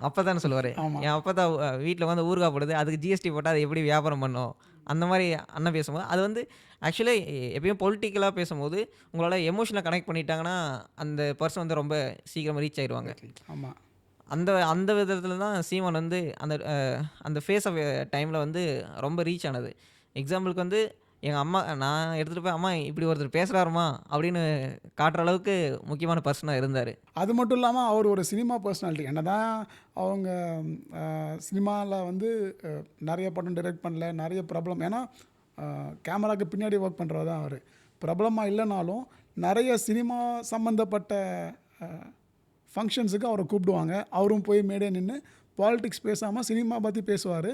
அப்பத்தான்னு சொல்லுவாரு. ஆமாம். என் அப்பத்தா வீட்ல வந்து ஊறுகாய் போடுது. அதுக்கு ஜிஎஸ்டி போட்டா அது எப்படி வியாபாரம் பண்ணும்? அந்த மாரி அண்ணன் பேசும்போது, அது வந்து ஆக்சுவலி எப்பயும் பொலிட்டிக்கலா பேசும்போது, உங்களால எமோஷனலா கனெக்ட் பண்ணிட்டாங்கன்னா, அந்த பெர்சன் வந்து ரொம்ப சீக்கிரமா ரீச் ஆயிருவாங்க. எக்ஸாக்ட்லி. ஆமாம். அந்த அந்த விதத்துல தான் சீமான் வந்து அந்த ஃபேஸ் ஆஃப் டைம்ல வந்து ரொம்ப ரீச் ஆனது. எக்ஸாம்பிளுக்கு வந்து எங்க அம்மா நான் எடுத்துட்டு போய், "அம்மா இப்படி ஒருத்தர் பேசுறாரும்மா" அப்படின்னு காட்டுற அளவுக்கு முக்கியமான பெர்சனா இருந்தாரு. அது மட்டும் இல்லாமல் அவர் ஒரு சினிமா பர்சனாலிட்டி. என்னதான் அவங்க சினிமாவில் வந்து நிறைய படம் டைரக்ட் பண்ணல, நிறைய ப்ராப்ளம். ஏன்னா கேமராக்கு பின்னாடி ஒர்க் பண்ணுறவர் தான் அவர். பிரபலமாக இல்லைனாலும் நிறைய சினிமா சம்மந்தப்பட்ட ஃபங்க்ஷன்ஸுக்கு அவரை கூப்பிடுவாங்க. அவரும் போய் மேடே நின்று பாலிடிக்ஸ் பேசாமல் சினிமா பற்றி பேசுவார்.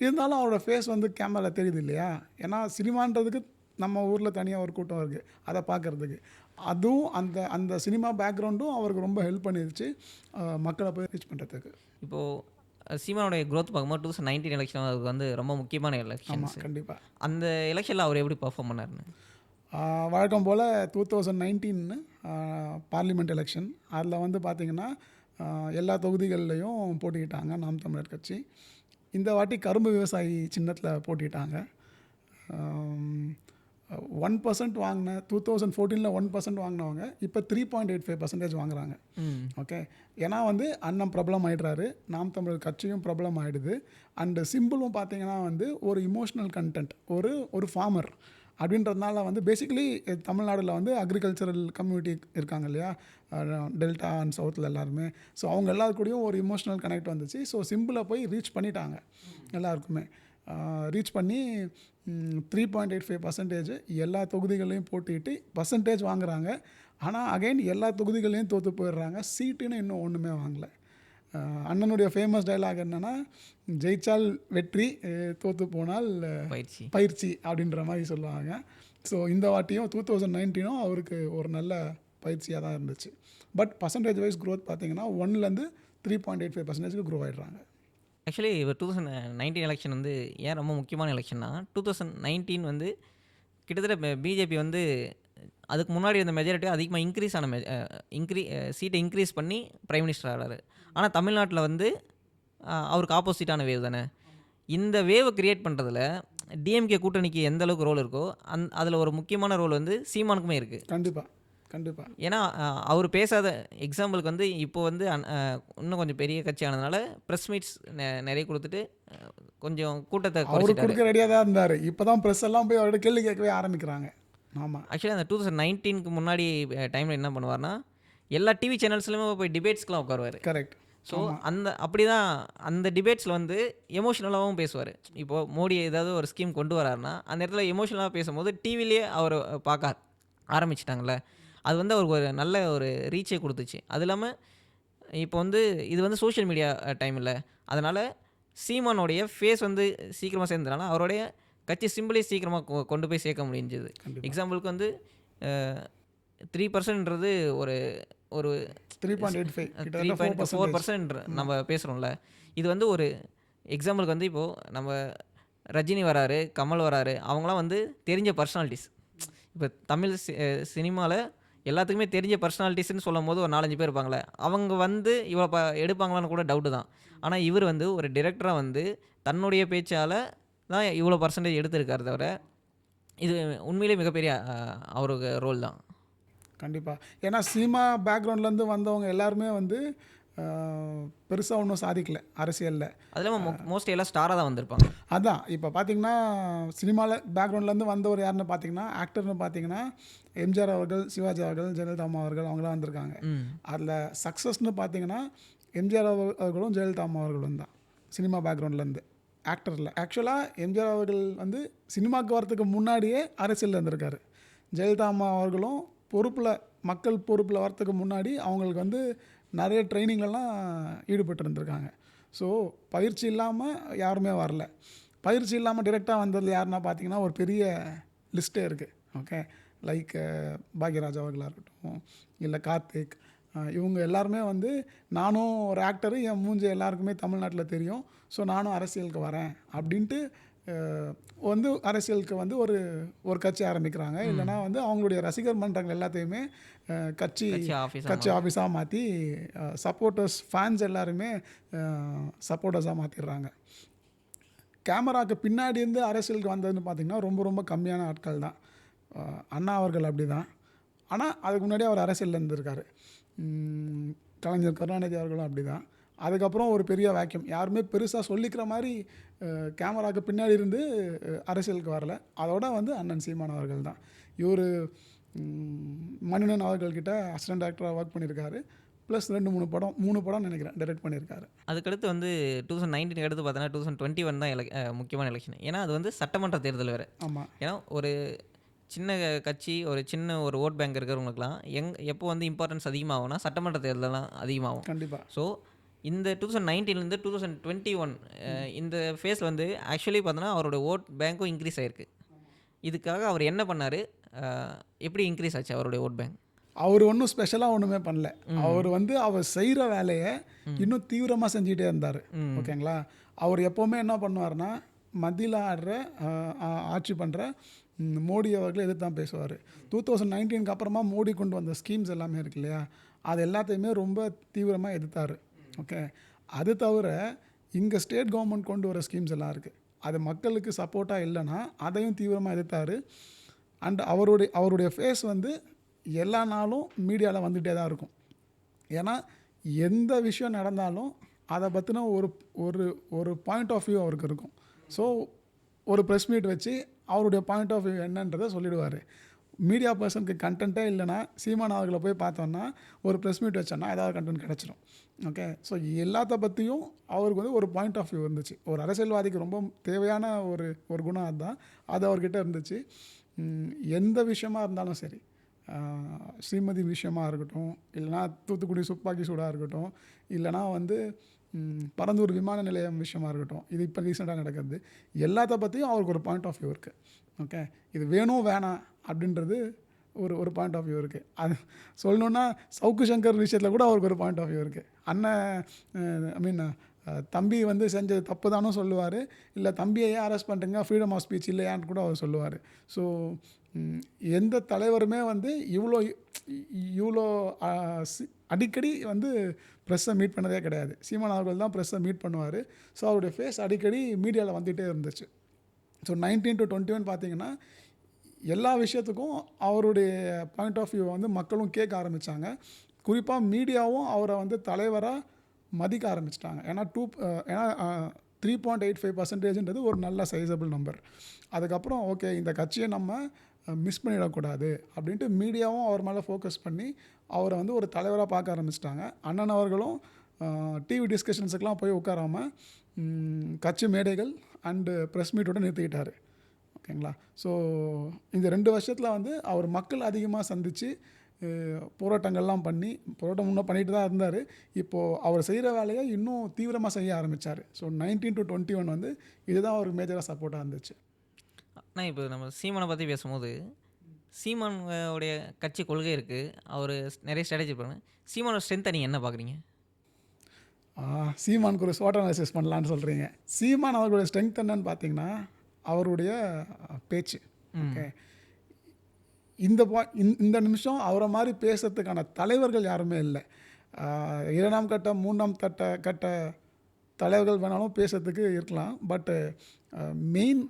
இருந்தாலும் அவரோட ஃபேஸ் வந்து கேமராவில் தெரியுது இல்லையா? ஏன்னா சினிமான்றதுக்கு நம்ம ஊரில் தனியாக ஒரு கூட்டம் இருக்குது அதை பார்க்குறதுக்கு. அதுவும் அந்த அந்த சினிமா பேக்ரவுண்டும் அவருக்கு ரொம்ப ஹெல்ப் பண்ணிருச்சு மக்களை போய் ரீச் பண்ணுறதுக்கு. இப்போ சீமானுடைய growth பார்க்கும்போது 2019 எலெக்ஷன் அவருக்கு வந்து ரொம்ப முக்கியமான ஆமாம், எலெக்ஷன்ஸ். கண்டிப்பாக. அந்த எலெக்ஷனில் அவர் எப்படி பெர்ஃபார்ம் பண்ணாருன்னு? வழக்கம் போல் 2019 பார்லிமெண்ட் எலெக்ஷன் அதில் வந்து பார்த்திங்கன்னா எல்லா தொகுதிகள்லையும் போட்டிக்கிட்டாங்க நாம் தமிழர் கட்சி. இந்த வாட்டி கரும்பு விவசாயி சின்னத்தில் போட்டிட்டாங்க. 1% வாங்கின 2014 1% வாங்கினவங்க இப்போ 3.85% வாங்குறாங்க. ஓகே, ஏன்னா வந்து அண்ணன் பிரபலம் ஆகிடுறாரு, நாம் தமிழர் கட்சியும் பிரபலம் ஆகிடுது. அண்டு சிம்பிளும் பார்த்தீங்கன்னா வந்து ஒரு இமோஷ்னல் கண்டென்ட், ஒரு ஃபார்மர் அப்படின்றதுனால வந்து பேசிக்கலி தமிழ்நாட்டில் வந்து அக்ரிகல்ச்சரல் கம்யூனிட்டி இருக்காங்க இல்லையா, டெல்டா அண்ட் சவுத்தில் எல்லாருமே. ஸோ அவங்க எல்லாருக்கூடையும் ஒரு இமோஷ்னல் கனெக்ட் வந்துச்சு. ஸோ சிம்பிளை போய் ரீச் பண்ணிட்டாங்க எல்லாருக்குமே. ரீச் பண்ணி 3.85% எல்லா தொகுதிகளையும் போட்டிட்டு பர்சன்டேஜ் வாங்குறாங்க. ஆனால் அகைன் எல்லா தொகுதிகளையும் தோற்று போயிடுறாங்க. சீட்டுன்னு இன்னும் ஒன்றுமே வாங்கலை. அண்ணனுடைய ஃபேமஸ் டைலாக் என்னென்னா, ஜெயிச்சால் வெற்றி, தோற்று போனால் பயிற்சி அப்படின்ற மாதிரி சொல்லுவாங்க. ஸோ இந்த வாட்டியும் 2019 அவருக்கு ஒரு நல்ல பயிற்சியாக தான் இருந்துச்சு. பட் பர்சன்டேஜ் வைஸ் க்ரோத் பார்த்தீங்கன்னா 1லேருந்து 3.85% க்ரோ ஆகிடுறாங்க. ஆக்சுவலி இப்போ 2019 எலெக்ஷன் வந்து ஏன் ரொம்ப முக்கியமான எலெக்ஷன்னா, 2019 வந்து கிட்டத்தட்ட பிஜேபி வந்து அதுக்கு முன்னாடி இருந்த மெஜாரிட்டி அதிகமாக இன்க்ரீஸ் ஆன சீட்டை இன்க்ரீஸ் பண்ணி பிரைம் மினிஸ்டர் ஆகிறாரு. ஆனால் தமிழ்நாட்டில் வந்து அவருக்கு ஆப்போசிட்டான வேவ் தானே. இந்த வேவை கிரியேட் பண்ணுறதுல டிஎம்கே கூட்டணிக்கு எந்த அளவுக்கு ரோல் இருக்கோ அதில் ஒரு முக்கியமான ரோல் வந்து சீமானுக்குமே இருக்குது. கண்டிப்பாக. ஏன்னா அவர் பேசாத எக்ஸாம்பிளுக்கு வந்து இப்போ வந்து இன்னும் கொஞ்சம் பெரிய கட்சி ஆனதுனால ப்ரெஸ் மீட்ஸ் நிறைய கொடுத்துட்டு கொஞ்சம் கூட்டத்தை கொடுக்க ரெடியாக தான் இருந்தார். இப்போ தான் ப்ரெஸ் எல்லாம் போய் அவரோட கேள்வி கேட்கவே ஆரம்பிக்கிறாங்க. ஆமாம், ஆக்சுவலி அந்த 2019க்கு முன்னாடி டைமில் என்ன பண்ணுவார்னா, எல்லா டிவி சேனல்ஸ்லையுமே போய் டிபேட்ஸ்க்கெலாம் உட்காருவார். கரெக்ட். ஸோ அப்படி தான் அந்த டிபேட்ஸில் வந்து எமோஷ்னலாகவும் பேசுவார். இப்போது மோடி ஏதாவது ஒரு ஸ்கீம் கொண்டு வராருன்னா அந்த இடத்துல எமோஷ்னலாக பேசும்போது டிவிலேயே அவர் பார்க்க ஆரம்பிச்சிட்டாங்களே, அது வந்து அவருக்கு ஒரு நல்ல ஒரு ரீச்சே கொடுத்துச்சு. அது இல்லாமல் இப்போ வந்து இது வந்து சோஷியல் மீடியா டைம் இல்லை, அதனால் சீமானோடைய ஃபேஸ் வந்து சீக்கிரமாக சேர்ந்ததுனால அவருடைய கட்சி சிம்பிளே சீக்கிரமாக கொண்டு போய் சேர்க்க முடிஞ்சது. எக்ஸாம்பிளுக்கு வந்து 3%ன்றது ஒரு 3.85% நம்ம பேசுகிறோம்ல. இது வந்து ஒரு எக்ஸாம்பிளுக்கு வந்து இப்போது நம்ம ரஜினி வராரு, கமல் வராரு, அவங்களாம் வந்து தெரிஞ்ச பர்சனாலிட்டிஸ். இப்போ தமிழ் சினிமாவில் எல்லாத்துக்குமே தெரிஞ்ச பர்சனாலிட்டிஸ்ன்னு சொல்லும் போது ஒரு 4-5 பேர் இருப்பாங்களே, அவங்க வந்து இவ்வளோ எடுப்பாங்களான்னு கூட டவுட்டு தான். ஆனால் இவர் வந்து ஒரு டிரெக்டராக வந்து தன்னுடைய பேச்சால் தான் இவ்வளோ பர்சன்டேஜ் எடுத்திருக்காரு. தவிர இது உண்மையிலே மிகப்பெரிய அவருக்கு ரோல் தான். கண்டிப்பாக. ஏன்னா சினிமா பேக்ரவுண்ட்லேருந்து வந்தவங்க எல்லாருமே வந்து பெருசாக ஒன்றும் சாதிக்கலை அரசியலில். அது இல்லாமல் மோஸ்ட்லி எல்லாம் ஸ்டாராக தான் வந்திருப்பாங்க. அதான் இப்போ பார்த்தீங்கன்னா சினிமாவில் பேக்ரவுண்ட்லேருந்து வந்தவர் யாருன்னு பார்த்தீங்கன்னா, ஆக்டர்னு பார்த்தீங்கன்னா எம்ஜிஆர் அவர்கள், சிவாஜி அவர்கள், ஜெயலலிதா அம்மா அவர்கள், அவங்களாம் வந்திருக்காங்க. அதில் சக்ஸஸ்ன்னு பார்த்தீங்கன்னா எம்ஜிஆர் அவர்களும் ஜெயலலிதா அம்மா அவர்களும் தான் சினிமா பேக்ரவுண்ட்லேருந்து. ஆக்டரில் ஆக்சுவலாக எம்ஜிஆர் அவர்கள் வந்து சினிமாவுக்கு வரத்துக்கு முன்னாடியே அரசியலில் இருந்திருக்காரு. ஜெயலலிதா அம்மா அவர்களும் மக்கள் பொறுப்பில் வரத்துக்கு முன்னாடி அவங்களுக்கு வந்து நிறைய ட்ரைனிங்லாம் ஈடுபட்டு இருந்திருக்காங்க. ஸோ பயிற்சி இல்லாமல் யாருமே வரல. பயிற்சி இல்லாமல் டிரெக்டாக வந்தது யாருன்னா பார்த்தீங்கன்னா ஒரு பெரிய லிஸ்ட்டே இருக்குது. ஓகே, லைக் பாக்யராஜ் அவர்களாக இருக்கட்டும், இல்லை கார்த்திக், இவங்க எல்லாருமே வந்து நானும் ஒரு ஆக்டரு, என் மூஞ்சி எல்லாருக்குமே தமிழ்நாட்டில் தெரியும், ஸோ நானும் அரசியலுக்கு வரேன் அப்படின்ட்டு வந்து அரசியலுக்கு வந்து ஒரு கட்சி ஆரம்பிக்கிறாங்க. இல்லைனா வந்து அவங்களுடைய ரசிகர் மன்றங்கள் எல்லாத்தையுமே கட்சி ஆஃபீஸாக மாற்றி சப்போர்ட்டர்ஸ், ஃபேன்ஸ் எல்லாருமே சப்போர்ட்டர்ஸாக மாற்றிடுறாங்க. கேமராவுக்கு பின்னாடி இருந்து அரசியலுக்கு வந்ததுன்னு பார்த்திங்கன்னா ரொம்ப ரொம்ப கம்மியான ஆட்கள் தான். அண்ணா அவர்கள் அப்படி தான். ஆனால் அதுக்கு முன்னாடி அவர் அரசியலில் இருந்திருக்காரு. கலைஞர் கருணாநிதி அவர்களும் அப்படி தான். அதுக்கப்புறம் ஒரு பெரிய வேக்யூம், யாருமே பெருசாக சொல்லிக்கிற மாதிரி கேமராவுக்கு பின்னாடி இருந்து அரசியலுக்கு வரல. அதோட வந்து அண்ணன் சீமான் அவர்கள் தான். இவர் மணிவண்ணன் அவர்கள்கிட்ட அசிஸ்டன்ட் டைரக்டராக ஒர்க் பண்ணியிருக்காரு. ப்ளஸ் 3 படம் நினைக்கிறேன் டைரக்ட் பண்ணியிருக்காரு. அதுக்கடுத்து வந்து 2019 அடுத்து பார்த்தோன்னா 2021 தான் முக்கியமான எலெக்ஷன். ஏன்னா அது வந்து சட்டமன்ற தேர்தல் வேறு. ஆமாம். ஏன்னா ஒரு சின்ன கட்சி, சின்ன ஒரு ஓட் பேங்க் இருக்கிறவங்களுக்குலாம் எப்போ வந்து இம்பார்ட்டன்ஸ் அதிகமாகும்னா சட்டமன்ற தேர்தலாம் அதிகமாகும். கண்டிப்பாக. ஸோ இந்த 2019 2021 இந்த ஃபேஸில் வந்து ஆக்சுவலி பார்த்தோன்னா அவரோட ஓட் பேங்க்கும் இன்க்ரீஸ் ஆகிருக்கு. இதுக்காக அவர் என்ன பண்ணார், எப்படி இன்க்ரீஸ் ஆச்சு அவருடைய ஓட் பேங்க்? அவர் ஒன்றும் ஸ்பெஷலாக ஒன்றுமே பண்ணல. அவர் வந்து அவர் செய்கிற வேலையை இன்னும் தீவிரமாக செஞ்சுக்கிட்டே இருந்தார். ஓகேங்களா? அவர் எப்போவுமே என்ன பண்ணுவார்னா, மத்தியில் ஆடுற ஆட்சி பண்ணுற மோடி அவர்களை எதிர்த்து தான் பேசுவார். 2019 அப்புறமா மோடி கொண்டு வந்த ஸ்கீம்ஸ் எல்லாமே இருக்கு இல்லையா, அது எல்லாத்தையுமே ரொம்ப தீவிரமாக எதிர்த்தார். ஓகே, அது தவிர இங்கே ஸ்டேட் கவர்மெண்ட் கொண்டு வர ஸ்கீம்ஸ் எல்லாம் இருக்குது, அது மக்களுக்கு சப்போர்ட்டாக இல்லைன்னா அதையும் தீவிரமாக எதிர்த்தார். அண்ட் அவருடைய ஃபேஸ் வந்து எல்லா நாளும் மீடியாவில் வந்துகிட்டே தான் இருக்கும். ஏன்னா எந்த விஷயம் நடந்தாலும் அதை பற்றின ஒரு ஒரு ஒரு பாயிண்ட் ஆஃப் வியூ அவருக்கு இருக்கும். ஸோ ஒரு ப்ரெஸ் மீட் வச்சு அவருடைய பாயிண்ட் ஆஃப் வியூ என்னன்றதை சொல்லிடுவார். மீடியா பர்சனுக்கு கண்டென்ட்டே இல்லைன்னா சீமான் அவர்களை போய் பார்த்தோன்னா ஒரு ப்ரெஸ் மீட் வச்சோன்னா ஏதாவது கண்டென்ட் கிடச்சிரும். ஓகே, ஸோ எல்லாத்த பற்றியும் அவருக்கு வந்து ஒரு பாயிண்ட் ஆஃப் வியூ இருந்துச்சு. ஒரு அரசியல்வாதிக்கு ரொம்ப தேவையான ஒரு குணம் அதுதான், அது அவர்கிட்ட இருந்துச்சு. எந்த விஷயமா இருந்தாலும் சரி, ஸ்ரீமதி விஷயமா இருக்கட்டும், இல்லைனா தூத்துக்குடி துப்பாக்கி சூடாக இருக்கட்டும், இல்லைனா வந்து பரந்தூர் விமான நிலையம் விஷயமா இருக்கட்டும், இது இப்போ ரீசெண்டாக நடக்கிறது, எல்லாத்த பற்றியும் அவருக்கு ஒரு பாயிண்ட் ஆஃப் வியூ இருக்குது. ஓகே, இது வேணும் வேணாம் அப்படின்றது ஒரு பாயிண்ட் ஆஃப் வியூ இருக்குது. அது சொல்லணுன்னா சவுக்கு சங்கர் விஷயத்தில் கூட அவருக்கு ஒரு பாயிண்ட் ஆஃப் வியூ இருக்குது. அண்ணன் ஐ மீன் தம்பி வந்து செஞ்சது தப்பு தானும் சொல்லுவார், இல்லை தம்பியை ஏன் அரெஸ்ட் பண்ணுறீங்க, ஃப்ரீடம் ஆஃப் ஸ்பீச் இல்லையான்னு கூட அவர் சொல்லுவார். ஸோ எந்த தலைவருமே வந்து இவ்வளோ அடிக்கடி வந்து ப்ரெஸ்ஸை மீட் பண்ணதே கிடையாது. சீமான் அவர்கள் தான் ப்ரெஸ்ஸை மீட் பண்ணுவார். ஸோ அவருடைய ஃபேஸ் அடிக்கடி மீடியாவில் வந்துகிட்டே இருந்துச்சு. ஸோ 19 to 21 பார்த்தீங்கன்னா எல்லா விஷயத்துக்கும் அவருடைய பாயிண்ட் ஆஃப் வியூவை வந்து மக்களும் கேட்க ஆரம்பித்தாங்க. குறிப்பாக மீடியாவும் அவரை வந்து தலைவராக மதிக்க ஆரம்பிச்சிட்டாங்க. ஏன்னா 3.85% ஒரு நல்ல சைஸபிள் நம்பர். அதுக்கப்புறம் ஓகே, இந்த கட்சியை நம்ம மிஸ் பண்ணிடக்கூடாது அப்படின்ட்டு மீடியாவும் அவர் மேலே ஃபோக்கஸ் பண்ணி அவரை வந்து ஒரு தலைவராக பார்க்க ஆரம்பிச்சிட்டாங்க. அண்ணன் அவர்களும் டிவி டிஸ்கஷன்ஸுக்கெலாம் போய் உட்காராமல் கட்சி மேடைகள் அண்டு ப்ரெஸ் மீட்டோடு நிறுத்திக்கிட்டார். ஓகேங்களா? ஸோ இந்த 2 வருஷத்தில் வந்து அவர் மக்கள் அதிகமாக சந்தித்து போராட்டங்கள்லாம் பண்ணி, போராட்டம் இன்னும் பண்ணிட்டு தான் இருந்தார். இப்போது அவர் செய்கிற வேலையை இன்னும் தீவிரமாக செய்ய ஆரம்பித்தார். ஸோ 19 to 21 வந்து இதுதான் அவருக்கு மேஜராக சப்போர்ட்டாக இருந்துச்சு. ஆனால் இப்போ நம்ம சீமானை பற்றி பேசும்போது, சீமான் உடைய கட்சி கொள்கை இருக்குது, அவர் நிறைய ஸ்ட்ராட்டஜி பண்ணுங்க. சீமானோட ஸ்ட்ரென்த்தை நீங்கள் என்ன பார்க்குறீங்க? சீமானுக்கு ஒரு ஸ்வாட் அனாலிசிஸ் பண்ணலான்னு சொல்கிறீங்க. சீமான் அவர்களுடைய ஸ்ட்ரென்த் என்னன்னு பார்த்தீங்கன்னா அவருடைய பேச்சு. ஓகே, இந்த நிமிஷம் அவரை மாதிரி பேசுறதுக்கான தலைவர்கள் யாருமே இல்லை. 2ஆம் கட்ட 3ஆம் கட்ட தலைவர்கள் வேணாலும் பேசுறதுக்கு இருக்கலாம். பட்டு மெயின்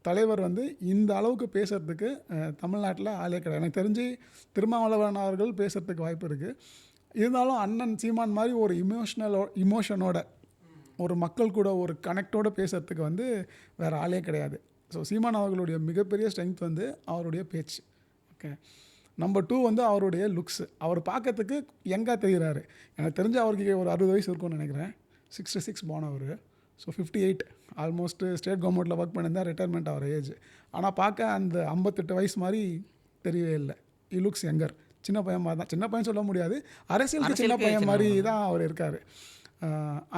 தலைவர் வந்து இந்த அளவுக்கு பேசுகிறதுக்கு தமிழ்நாட்டில் ஆளே கிடையாது. எனக்கு தெரிஞ்சு திருமாவளவன் அவர்கள் பேசுகிறதுக்கு வாய்ப்பு இருக்குது. இருந்தாலும் அண்ணன் சீமான் மாதிரி ஒரு இமோஷனோட ஒரு மக்கள் கூட ஒரு கனெக்டோடு பேசுகிறதுக்கு வந்து வேறு ஆளே கிடையாது. ஸோ சீமான் அவர்களுடைய மிகப்பெரிய ஸ்ட்ரென்த் வந்து அவருடைய பேச்சு. ஓகே, நம்பர் 2 வந்து அவருடைய லுக்ஸு. அவர் பார்க்கறதுக்கு யங்காக தெரிகிறாரு. எனக்கு தெரிஞ்சு அவருக்கு ஒரு 60 வயசு இருக்கும்னு நினைக்கிறேன். 66 போன அவர். ஸோ 58 ஆல்மோஸ்ட்டு ஸ்டேட் கவர்மெண்ட்டில் ஒர்க் பண்ணியிருந்தால் ரிட்டையர்மெண்ட் ஆகிற ஏஜ். ஆனால் பார்க்க அந்த 58 வயசு மாதிரி தெரியவே இல்லை. இ லுக்ஸ் யங்கர். சின்ன பையன் மாதிரி தான். சின்ன பையன் சொல்ல முடியாது, அரசியலுக்கு சின்ன பையன் மாதிரி தான் அவர் இருக்கார்.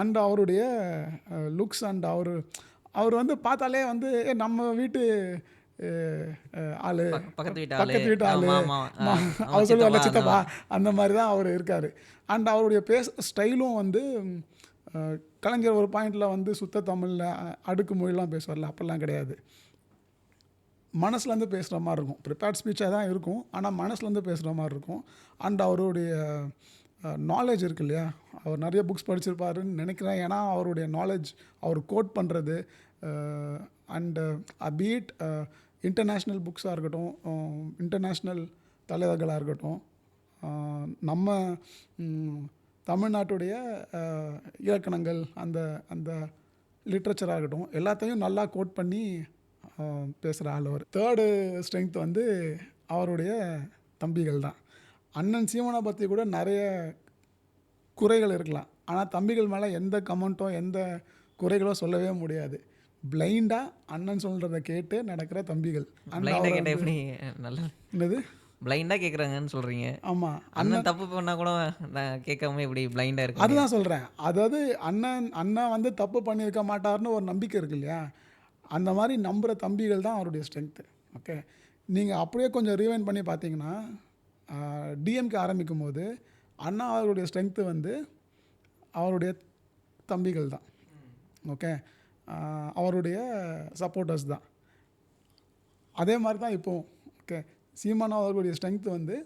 அண்ட் அவருடைய லுக்ஸ் அண்ட் அவர் வந்து பார்த்தாலே வந்து நம்ம வீட்டு ஆள், பக்கத்து வீட்டு ஆள், அவர் சொல்லுவார்ல சித்தப்பா, அந்த மாதிரி தான் அவர் இருக்கார். அண்ட் அவருடைய ஸ்டைலும் வந்து கலைஞர் ஒரு பாயிண்டில் வந்து சுத்த தமிழில் அடுக்கு மொழிலாம் பேசுவார்ல, அப்படிலாம் கிடையாது. மனசுலேருந்து பேசுகிற மாதிரி இருக்கும். ப்ரிப்பேர்ட் ஸ்பீச்சாக தான் இருக்கும், ஆனால் மனசுலேருந்து பேசுகிற மாதிரி இருக்கும். அண்ட் அவருடைய நாலேஜ் இருக்கு இல்லையா, அவர் நிறைய புக்ஸ் படிச்சிருப்பாருன்னு நினைக்கிறேன். ஏன்னா அவருடைய நாலேஜ், அவர் கோட் பண்ணுறது அண்டு பீட் இன்டர்நேஷ்னல் புக்ஸாக இருக்கட்டும், இன்டர்நேஷ்னல் தலைவர்களாக இருக்கட்டும், நம்ம தமிழ்நாட்டுடைய இலக்கணங்கள், அந்த லிட்ரேச்சராக இருக்கட்டும், எல்லாத்தையும் நல்லா கோட் பண்ணி பேசுகிற ஆள் அவர். 3rd ஸ்ட்ரென்த் வந்து அவருடைய தம்பிகள் தான். அண்ணன் சீமானை பற்றி கூட நிறைய குறைகள் இருக்கலாம், ஆனால் தம்பிகள் மேலே எந்த கமெண்ட்டோ எந்த குறைகளோ சொல்லவே முடியாது. பிளைண்டாக அண்ணன் சொல்கிறத கேட்டு நடக்கிற தம்பிகள். என்னது பிளைண்டாக கேட்குறாங்கன்னு சொல்கிறீங்க? ஆமாம், அண்ணன் தப்பு பண்ணால் கூட நான் கேட்காம இப்படி பிளைண்டாக இருக்கு. அதுதான் சொல்கிறேன். அதாவது அண்ணன் வந்து தப்பு பண்ணியிருக்க மாட்டார்னு ஒரு நம்பிக்கை இருக்கு இல்லையா, அந்த மாதிரி நம்புகிற தம்பிகள் தான் அவருடைய ஸ்ட்ரென்த்து. ஓகே, நீங்கள் அப்படியே கொஞ்சம் ரீவைண்ட் பண்ணி பார்த்தீங்கன்னா டிஎம்கே ஆரம்பிக்கும் போது அண்ணா அவர்களுடைய ஸ்ட்ரென்த்து வந்து அவருடைய தம்பிகள் தான். ஓகே, அவருடைய சப்போர்ட்டர்ஸ் தான். அதே மாதிரி தான் இப்போவும். ஓகே, சீமான் அவர்களுடைய ஸ்ட்ரென்த்து வந்து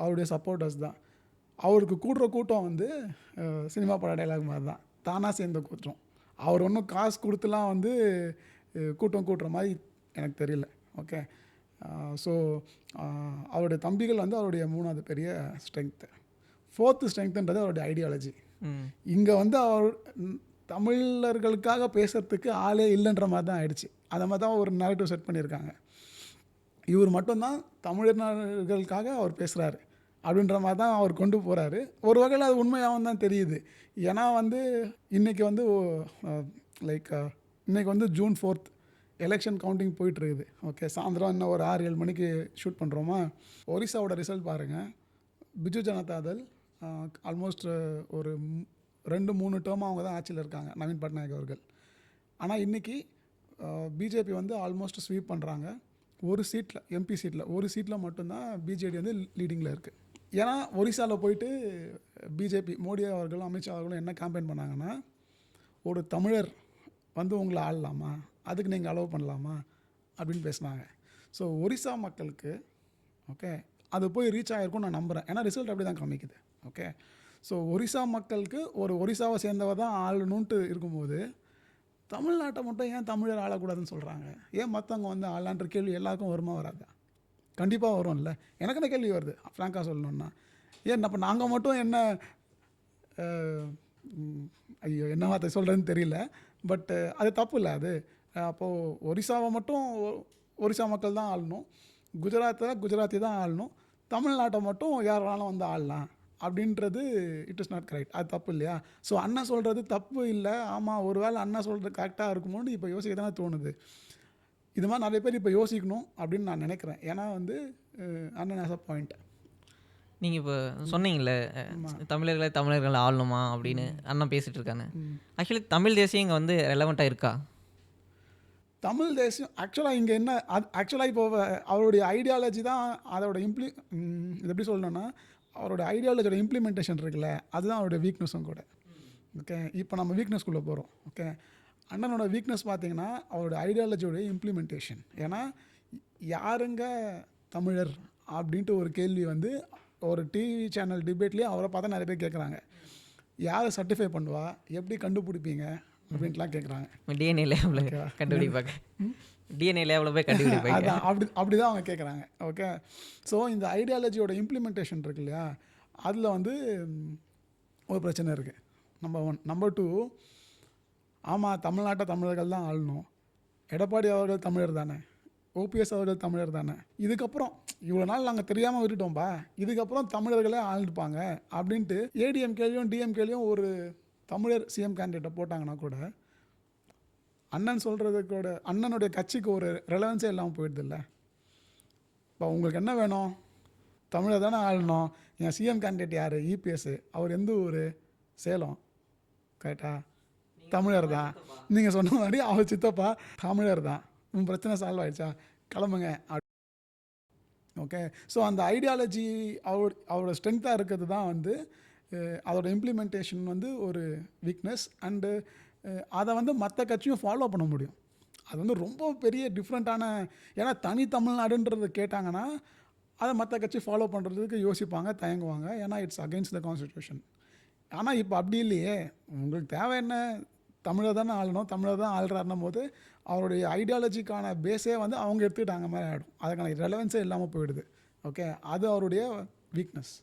அவருடைய சப்போர்ட்டர்ஸ் தான். அவருக்கு கூட்டுற கூட்டம் வந்து சினிமா பட டைலாக் மாதிரி தான், தானாக சேர்ந்த கூட்டம். அவர் ஒன்றும் காசு கொடுத்துலாம் வந்து கூட்டம் கூட்டுற மாதிரி எனக்கு தெரியல. ஓகே, ஸோ அவருடைய தம்பிகள் வந்து அவருடைய 3வது பெரிய ஸ்ட்ரென்த்து. 4th ஸ்ட்ரென்த்துன்றது அவருடைய ஐடியாலஜி. இங்கே வந்து அவர் தமிழர்களுக்காக பேசுகிறதுக்கு ஆளே இல்லைன்ற மாதிரி தான் ஆயிடுச்சு. அதை மாதிரி தான் ஒரு நரேட்டிவ் செட் பண்ணியிருக்காங்க. இவர் மட்டும்தான் தமிழர்களுக்காக அவர் பேசுகிறாரு அப்படின்ற மாதிரி தான் அவர் கொண்டு போகிறாரு. ஒரு வகையில் அது உண்மையாகவும் தான் தெரியுது. ஏன்னா வந்து இன்றைக்கி வந்து இன்றைக்கி வந்து June 4th எலெக்ஷன் கவுண்டிங் போயிட்டுருக்குது. ஓகே, சாயந்தரம் இன்னும் ஒரு 6-7 மணிக்கு ஷூட் பண்ணுறோமா. ஒரிசாவோட ரிசல்ட் பாருங்கள். பிஜு ஜனதாதள் ஆல்மோஸ்ட் ஒரு 2-3 டேர்மாக அவங்க தான் ஆட்சியில் இருக்காங்க, நவீன் பட்நாயக் அவர்கள். ஆனால் இன்றைக்கி பிஜேபி வந்து ஆல்மோஸ்ட் ஸ்வீப் பண்ணுறாங்க. ஒரு சீட்டில், எம்பி சீட்டில் ஒரு சீட்டில் மட்டும்தான் பிஜேடி வந்து லீடிங்கில் இருக்குது. ஏன்னா ஒரிசாவில் போயிட்டு பிஜேபி மோடி அவர்களும் அமித்ஷா அவர்களும் என்ன கேம்பெயின் பண்ணாங்கன்னா, ஒரு தமிழர் வந்து உங்களை ஆளலாமா, அதுக்கு நீங்கள் அலோவ் பண்ணலாமா அப்படின்னு பேசினாங்க. ஸோ ஒரிசா மக்களுக்கு ஓகே அது போய் ரீச் ஆகிருக்கும் நான் நம்புகிறேன். ஏன்னா ரிசல்ட் அப்படி தான் காமிக்குது. ஓகே, ஸோ ஒரிசா மக்களுக்கு ஒரு ஒரிசாவை சேர்ந்தவ தான் ஆளணுன்ட்டு இருக்கும்போது தமிழ்நாட்டை மட்டும் ஏன் தமிழர் ஆளக்கூடாதுன்னு சொல்கிறாங்க? ஏன் மற்றவங்க வந்து ஆளான்ற கேள்வி எல்லாருக்கும் வருமா வராதா? கண்டிப்பாக வரும்ல. எனக்கு என்ன கேள்வி வருது ஃப்ராங்காக சொல்லணுன்னா, ஏன் அப்போ நாங்கள் மட்டும் என்ன ஐயோ என்ன வார்த்தை சொல்கிறதுன்னு தெரியல. பட்டு அது தப்பு இல்லை. அது அப்போது ஒரிசாவை மட்டும் ஒரிசா மக்கள் தான் ஆளணும், குஜராத்தி தான் ஆளணும், தமிழ்நாட்டை மட்டும் யார் வேணாலும் வந்து ஆளலாம் அப்படின்றது இட் இஸ் நாட் கரெக்ட். அது தப்பு இல்லையா? ஸோ அண்ணன் சொல்கிறது தப்பு இல்லை. ஆமாம், ஒரு வேளை அண்ணன் சொல்கிறது கரெக்டாக இருக்குமோன்னு இப்போ யோசிக்க தானே தோணுது. இது மாதிரி நிறைய பேர் இப்போ யோசிக்கணும் அப்படின்னு நான் நினைக்கிறேன். ஏன்னா வந்து அண்ணன் ஆஸ் அ பாயிண்ட். நீங்கள் இப்போ சொன்னீங்களே தமிழர்கள் ஆளணுமா அப்படின்னு அண்ணன் பேசிகிட்டு இருக்காங்க. ஆக்சுவலி தமிழ் தேசியம் இங்கே வந்து ரெலவெண்ட்டாக இருக்கா? தமிழ் தேசியம் ஆக்சுவலாக இங்கே என்ன, அது ஆக்சுவலாக இப்போ அவருடைய ஐடியாலஜி தான் அதோட இது எப்படி சொல்லணும்னா, அவரோட ஐடியாலஜியோட இம்ப்ளிமெண்டேஷன் இருக்குல்ல, அதுதான் அவருடைய வீக்னஸும் கூட. ஓகே, இப்போ நம்ம வீக்னஸ்குள்ளே போகிறோம். ஓகே, அண்ணனோட வீக்னஸ் பார்த்தீங்கன்னா அவரோட ஐடியாலஜியோடைய இம்ப்ளிமெண்டேஷன். ஏன்னா யாருங்க தமிழர் அப்படின்ட்டு ஒரு கேள்வி வந்து ஒரு டிவி சேனல் டிபேட்லேயே அவரை பார்த்தா நிறைய பேர் கேட்குறாங்க. யாரை சர்டிஃபை பண்ணுவா, எப்படி கண்டுபிடிப்பீங்க அப்படின்ட்டுலாம் கேட்குறாங்க. டிஎன்ஏ லேபில் கண்டுபிடிப்பாங்க, டிஎன்ஏ லேபில் போய் கண்டுபிடிப்பாங்க. அதான் அப்படி தான் அவங்க கேட்குறாங்க. ஓகே, ஸோ இந்த ஐடியாலஜியோட இம்ப்ளிமெண்டேஷன் இருக்கு இல்லையா, அதில் வந்து ஒரு பிரச்சனை இருக்குது. நம்பர் 1. நம்பர் 2, ஆமாம் தமிழ்நாட்டை தமிழர்கள் தான் ஆளணும், எடப்பாடி அவர்கள் தமிழர் தானே, ஓபிஎஸ் அவர்கள் தமிழர் தானே, இதுக்கப்புறம் இவ்வளோ நாள் நாங்கள் தெரியாமல் விட்டுட்டோம்பா, இதுக்கப்புறம் தமிழர்களே ஆளுப்பாங்க அப்படின்ட்டு ஏடிஎம்கேலையும் டிஎம்கேலையும் ஒரு தமிழர் சிஎம் கேண்டிடேட்டை போட்டாங்கன்னா கூட அண்ணன் சொல்கிறது கூட அண்ணனுடைய கட்சிக்கு ஒரு ரெலவன்ஸே இல்லாமல் போயிடுதில்ல. இப்போ உங்களுக்கு என்ன வேணும், தமிழர் தானே ஆளணும், என் சிஎம் கேண்டிடேட் யார், இபிஎஸ், அவர் எந்த ஊர், சேலம், கரெக்டா, தமிழர் தான். நீங்கள் சொன்ன மாதிரி அவர் சித்தப்பா தமிழர் தான், உன் பிரச்சனை சால்வ் ஆகிடுச்சா, கிளம்புங்க. ஓகே, ஸோ அந்த ஐடியாலஜி அவரோட ஸ்ட்ரென்த்தாக இருக்கிறது தான் வந்து அதோட இம்ப்ளிமெண்டேஷன் வந்து ஒரு வீக்னஸ். அண்டு அதை வந்து மற்ற கட்சியும் ஃபாலோ பண்ண முடியும். அது வந்து ரொம்ப பெரிய டிஃப்ரெண்ட்டான, ஏன்னா தனி தமிழ்நாடுன்றது கேட்டாங்கன்னா அதை மற்ற கட்சி ஃபாலோ பண்ணுறதுக்கு யோசிப்பாங்க, தயங்குவாங்க. ஏன்னா இட்ஸ் அகெயின்ஸ்ட் த கான்ஸ்டியூஷன். ஆனால் இப்போ அப்படி இல்லையே, உங்களுக்கு தேவை என்ன, தமிழர் தானே ஆளணும், தமிழர் தான் ஆள்றாருன்னும் போது அவருடைய ஐடியாலஜிக்கான பேஸே வந்து அவங்க எடுத்துக்கிட்டாங்க மாதிரி ஆகிடும். அதுக்கான ரெலவன்ஸே இல்லாமல் போயிடுது. ஓகே, அது அவருடைய வீக்னஸ்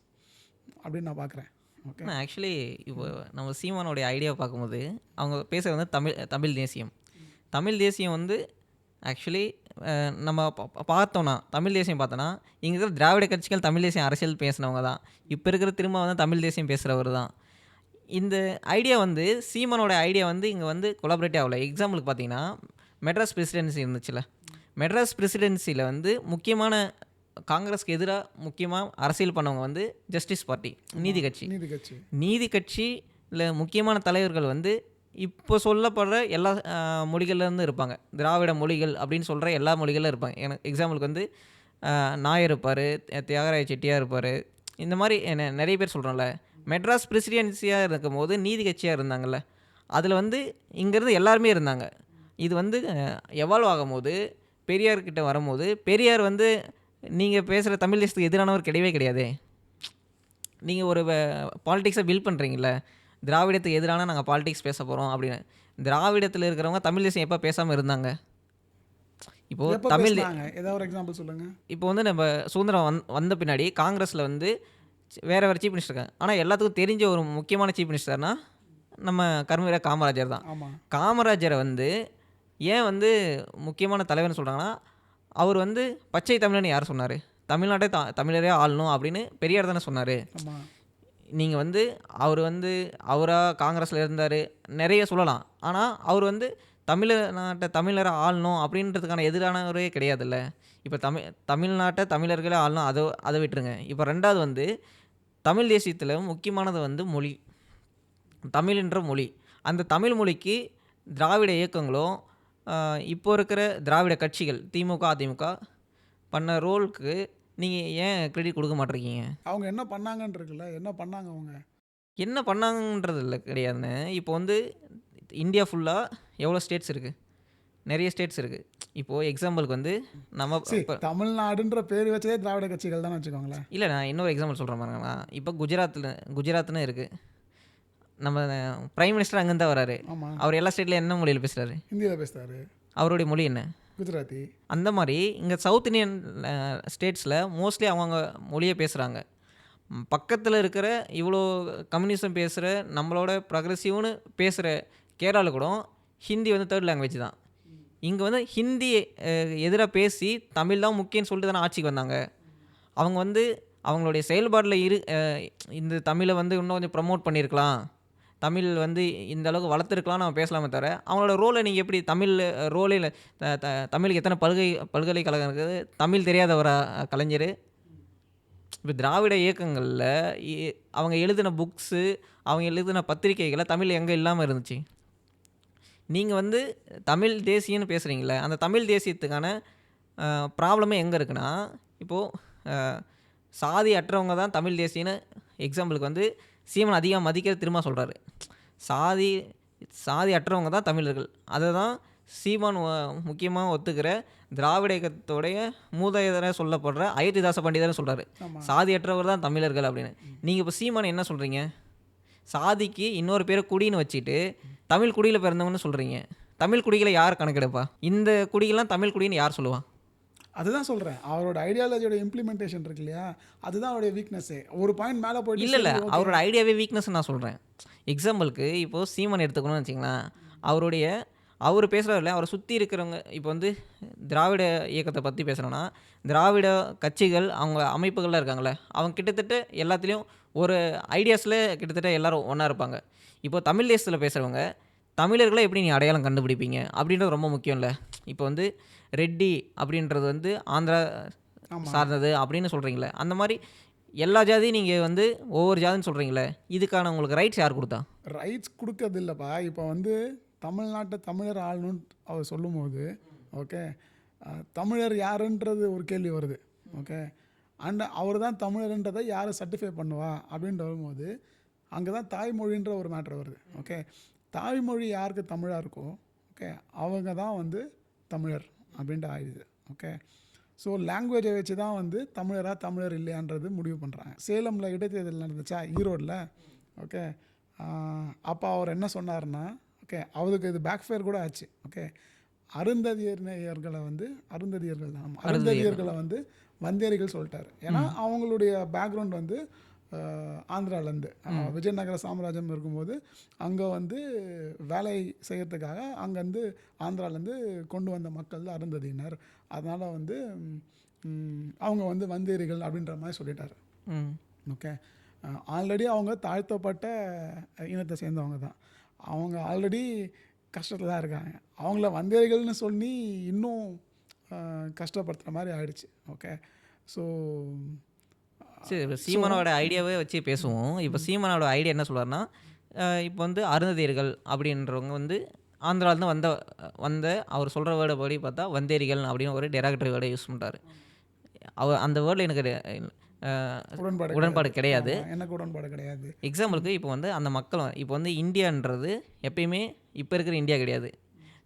அப்படின்னு நான் பார்க்குறேன். ஓகே, ஆக்சுவலி இப்போ நம்ம சீமானோடைய ஐடியாவை பார்க்கும்போது அவங்க பேசுகிறது வந்து தமிழ் தேசியம். தமிழ் தேசியம் வந்து ஆக்சுவலி நம்ம பார்த்தோன்னா தமிழ் தேசியம் பார்த்தோன்னா இங்கே இருக்கிற திராவிட கட்சிகள் தமிழ் தேசியம் அரசியல் பேசினவங்க தான். இப்போ இருக்கிற திரும்ப வந்து தமிழ் தேசியம் பேசுகிறவர் தான். இந்த ஐடியா வந்து சீமானோட ஐடியா வந்து இங்கே வந்து கொலாபரேட்டிவ் ஆகலை. எக்ஸாம்பிளுக்கு பார்த்தீங்கன்னா மெட்ராஸ் பிரசிடென்சி இருந்துச்சுல, மெட்ராஸ் பிரசிடென்சியில் வந்து முக்கியமான காங்கிரஸ்க்கு எதிராக முக்கியமாக அரசியல் பண்ணவங்க வந்து ஜஸ்டிஸ் பார்ட்டி, நீதி கட்சியில் முக்கியமான தலைவர்கள் வந்து இப்போ சொல்லப்படுற எல்லா மொழிகள்லேருந்து இருப்பாங்க. திராவிட மொழிகள் அப்படின்னு சொல்கிற எல்லா மொழிகளில் இருப்பாங்க. எனக்கு எக்ஸாம்பிளுக்கு வந்து நாயர் இருப்பார், தியாகராய செட்டியார் இருப்பார். இந்த மாதிரி நிறைய பேர் சொல்கிறோம்ல. மெட்ராஸ் பிரசிடென்சியாக இருக்கும்போது நீதி கட்சியாக இருந்தாங்கல்ல, அதில் வந்து இங்கேருந்து எல்லாருமே இருந்தாங்க. இது வந்து எவால்வ் ஆகும்போது பெரியார்கிட்ட வரும்போது பெரியார் வந்து நீங்கள் பேசுகிற தமிழ் தேசத்துக்கு எதிரானவர் கிடையவே கிடையாது. நீங்கள் ஒரு பாலிடிக்ஸை பில்ட் பண்ணுறீங்கள, திராவிடத்துக்கு எதிரான நாங்கள் பாலிடிக்ஸ் பேச போகிறோம் அப்படின்னு. திராவிடத்தில் இருக்கிறவங்க தமிழ் தேசம் எப்போ பேசாமல் இருந்தாங்க? இப்போது எப்போ தமிழ் பேசுனாங்க? ஏதாவது ஒரு எக்ஸாம்பிள் சொல்லுங்கள். இப்போ வந்து நம்ம சுதந்திரம் வந்த பின்னாடி காங்கிரஸில் வந்து வேறு வேறு சீஃப் மினிஸ்டர் இருக்காங்க. ஆனால் எல்லாத்துக்கும் தெரிஞ்ச ஒரு முக்கியமான சீஃப் மினிஸ்டர்னால் நம்ம கர்மவீரர் காமராஜர் தான். ஆமாம். காமராஜரை வந்து ஏன் வந்து முக்கியமான தலைவர்னு சொல்கிறாங்கன்னா, அவர் வந்து பச்சை தமிழன்னு யார் சொன்னார்? தமிழ்நாட்டை தமிழரே ஆளணும் அப்படின்னு பெரியார் தானே சொன்னார். ஆமாம். நீங்கள் வந்து அவர் வந்து அவராக காங்கிரஸில் இருந்தார், நிறைய சொல்லலாம். ஆனால் அவர் வந்து தமிழ்நாட்டை தமிழரை ஆளணும் அப்படின்றதுக்கான எதிரானவரே கிடையாதுல்ல. இப்போ தமிழ்நாட்டை தமிழர்களே ஆளணும், அதை விட்டுருங்க. இப்போ ரெண்டாவது வந்து தமிழ் தேசியத்தில் முக்கியமானது வந்து மொழி, தமிழ்ன்ற மொழி. அந்த தமிழ் மொழிக்கு திராவிட இயக்கங்களும் இப்போ இருக்கிற திராவிட கட்சிகள் திமுக அதிமுக பண்ண ரோலுக்கு நீங்கள் ஏன் கிரெடிட் கொடுக்க மாட்டேருக்கீங்க? அவங்க என்ன பண்ணாங்கன்னு இருக்குல்ல, என்ன பண்ணாங்க அவங்க? என்ன பண்ணாங்கன்றது இல்லை கிடையாதுன்னு. இப்போ வந்து இந்தியா ஃபுல்லாக எவ்வளோ ஸ்டேட்ஸ் இருக்குது? நிறைய ஸ்டேட்ஸ் இருக்குது. இப்போது எக்ஸாம்பிளுக்கு வந்து நம்ம இப்போ தமிழ்நாடுன்ற பேர் வச்சதே திராவிட கட்சிகள் தான் வச்சுக்கோங்களேன். இல்லை, நான் இன்னொரு எக்ஸாம்பிள் சொல்கிறேன் பாருங்களா. இப்போ குஜராத்னு இருக்குது. நம்ம பிரைம் மினிஸ்டர் அங்கேருந்து தான் வராரு. ஆமாம். அவர் எல்லா ஸ்டேட்லையும் என்ன மொழியில் பேசுகிறாரு? ஹிந்தியில் பேசுகிறாரு. அவருடைய மொழி என்ன? குஜராத்தி. அந்த மாதிரி இங்கே சவுத் இந்தியன் ஸ்டேட்ஸில் மோஸ்ட்லி அவங்க மொழியை பேசுகிறாங்க. பக்கத்தில் இருக்கிற இவ்வளோ கம்யூனிசம் பேசுகிற நம்மளோட ப்ரொக்ரெசிவ்னு பேசுகிற கேரளாவில் கூட ஹிந்தி வந்து தேர்ட் லாங்குவேஜ் தான். இங்கே வந்து ஹிந்தி எதிராக பேசி தமிழ் தான் முக்கியம்னு சொல்லிட்டு தானே ஆட்சிக்கு வந்தாங்க. அவங்க வந்து அவங்களுடைய செயல்பாடில் இந்த தமிழை வந்து இன்னும் கொஞ்சம் ப்ரமோட் பண்ணியிருக்கலாம், தமிழ் வந்து இந்த அளவுக்கு வளர்த்துருக்கலாம் நம்ம பேசலாமே தவிர, அவங்களோட ரோலை நீங்கள் எப்படி தமிழ் ரோலே இல்லை. தமிழுக்கு எத்தனை பல்கலைக்கழகம் இருக்குது, தமிழ் தெரியாதவரா கலைஞர்? இப்போ திராவிட இயக்கங்களில் அவங்க எழுதின புக்ஸு, அவங்க எழுதின பத்திரிகைகளை தமிழ் எங்கே இல்லாமல் இருந்துச்சு? நீங்கள் வந்து தமிழ் தேசியன்னு பேசுகிறீங்களே, அந்த தமிழ் தேசியத்துக்கான ப்ராப்ளமே எங்கே இருக்குன்னா, இப்போது சாதி அற்றவங்க தான் தமிழ் தேசியன்னு எக்ஸாம்பிளுக்கு வந்து சீமன் அதிகம் மதிக்கிற திரும்ப சொல்கிறாரு. சாதி அற்றவங்க தான் தமிழர்கள். அதை தான் சீமான் முக்கியமாக ஒத்துக்கிற திராவிட இயக்கத்தோடைய மூதாதையராக சொல்லப்படுற அயோத்திதாச பண்டிதர்னு சொல்கிறாரு. சாதியற்றவர் தான் தமிழர்கள் அப்படின்னு. நீங்கள் இப்போ சீமான் என்ன சொல்கிறீங்க? சாதிக்கு இன்னொரு பேரை குடின்னு வச்சுட்டு தமிழ் குடியில் பிறந்தவங்கன்னு சொல்கிறீங்க. தமிழ் குடிகளை யார் கணக்கெடுப்பா? இந்த குடிகள்லாம் தமிழ் குடின்னு யார் சொல்லுவா? அதுதான் சொல்கிறேன். அவரோட ஐடியாலஜியோட இம்ப்ளிமெண்டேஷன் இருக்கு இல்லையா, அதுதான் அவருடைய வீக்னஸ்ஸே. ஒரு பாயிண்ட் மேலே போயிட்டு இல்லை அவரோட ஐடியாவே வீக்னஸ் நான் சொல்கிறேன். எக்ஸாம்பிளுக்கு இப்போது சீமான் எடுத்துக்கணும்னு வச்சிங்களேன். அவர் பேசுகிறவர் இல்லை, அவரை சுற்றி இருக்கிறவங்க இப்போ வந்து திராவிட இயக்கத்தை பற்றி பேசுகிறோன்னா, திராவிட கட்சிகள் அவங்க அமைப்புகள்லாம் இருக்காங்களே, அவங்க கிட்டத்தட்ட எல்லாத்துலேயும் ஒரு ஐடியாஸில் கிட்டத்தட்ட எல்லோரும் ஒன்றா இருப்பாங்க. இப்போது தமிழ் தேசத்தில் பேசுகிறவங்க தமிழர்களை எப்படி நீங்கள் அடையாளம் கண்டுபிடிப்பீங்க அப்படின்றது ரொம்ப முக்கியம் இல்லை. இப்போ வந்து ரெட்டி அப்படின்றது வந்து ஆந்திரா சார்ந்தது அப்படின்னு சொல்கிறீங்களே, அந்த மாதிரி எல்லா ஜாதியும் நீங்கள் வந்து ஒவ்வொரு ஜாதின்னு சொல்கிறீங்களே, இதுக்கான உங்களுக்கு ரைட்ஸ் யார் கொடுத்தா? ரைட்ஸ் கொடுக்கறது இல்லைப்பா. இப்போ வந்து தமிழ்நாட்டை தமிழர் ஆளணும்னு அவர் சொல்லும்போது, ஓகே, தமிழர் யாருன்றது ஒரு கேள்வி வருது. ஓகே, அண்ட் அவர் தான் தமிழர்ன்றதை யார் சர்டிஃபை பண்ணுவா அப்படின்ட்டு வரும்போது அங்கே தான் தாய்மொழின்ற ஒரு மேட்ரு வருது. ஓகே, தாய்மொழி யாருக்கு தமிழாக இருக்கோ, ஓகே, அவங்க தான் வந்து தமிழர் அப்படின்ட்டு ஆயிடுது. ஓகே, ஸோ லாங்குவேஜை வச்சு தான் வந்து தமிழர் இல்லையான்றது முடிவு பண்ணுறாங்க. சேலமில் இடைத்தேர்தல் நடந்துச்சா, ஈரோடில். ஓகே, அப்போ அவர் என்ன சொன்னார்னா, ஓகே, அவருக்கு இது பேக் ஃபயர் கூட ஆச்சு. ஓகே, அருந்ததியர்களை வந்து வந்தேரிகள் சொல்லிட்டாரு. ஏன்னா அவங்களுடைய பேக்ரவுண்ட் வந்து ஆந்திராவிலேருந்து விஜயநகர சாம்ராஜ்யம் இருக்கும்போது அங்கே வந்து வேலை செய்கிறதுக்காக அங்கேருந்து ஆந்திராவிலேருந்து கொண்டு வந்த மக்கள் தான் அருந்ததியினர். அதனால் வந்து அவங்க வந்து வந்தேரிகள் அப்படின்ற மாதிரி சொல்லிட்டாரு. ஓகே, ஆல்ரெடி அவங்க தாழ்த்தப்பட்ட இனத்தை சேர்ந்தவங்க தான். அவங்க ஆல்ரெடி கஷ்டத்தில் தான் இருக்காங்க. அவங்கள வந்தேரிகள்னு சொல்லி இன்னும் கஷ்டப்படுத்துகிற மாதிரி ஆயிடுச்சு. ஓகே, ஸோ சரி, சீமானோட ஐடியாவே வச்சு பேசுவோம். இப்போ சீமானோட ஐடியா என்ன சொல்கிறாருன்னா, இப்போ வந்து அருந்ததியர்கள் அப்படின்றவங்க வந்து ஆந்திராவிலேருந்து வந்த அவர் சொல்கிற வேர்டை படி பார்த்தா வந்தேரிகள் அப்படின்னு ஒரு டெராக்டரி வேர்டை யூஸ் பண்ணுறாரு. அந்த வேர்டில் எனக்கு உடன்பாடு கிடையாது. எனக்கு உடன்பாடு கிடையாது. எக்ஸாம்பிளுக்கு இப்போ வந்து அந்த மக்கள் இப்போ வந்து இந்தியான்றது எப்பயுமே இப்போ இருக்கிற இந்தியா கிடையாது.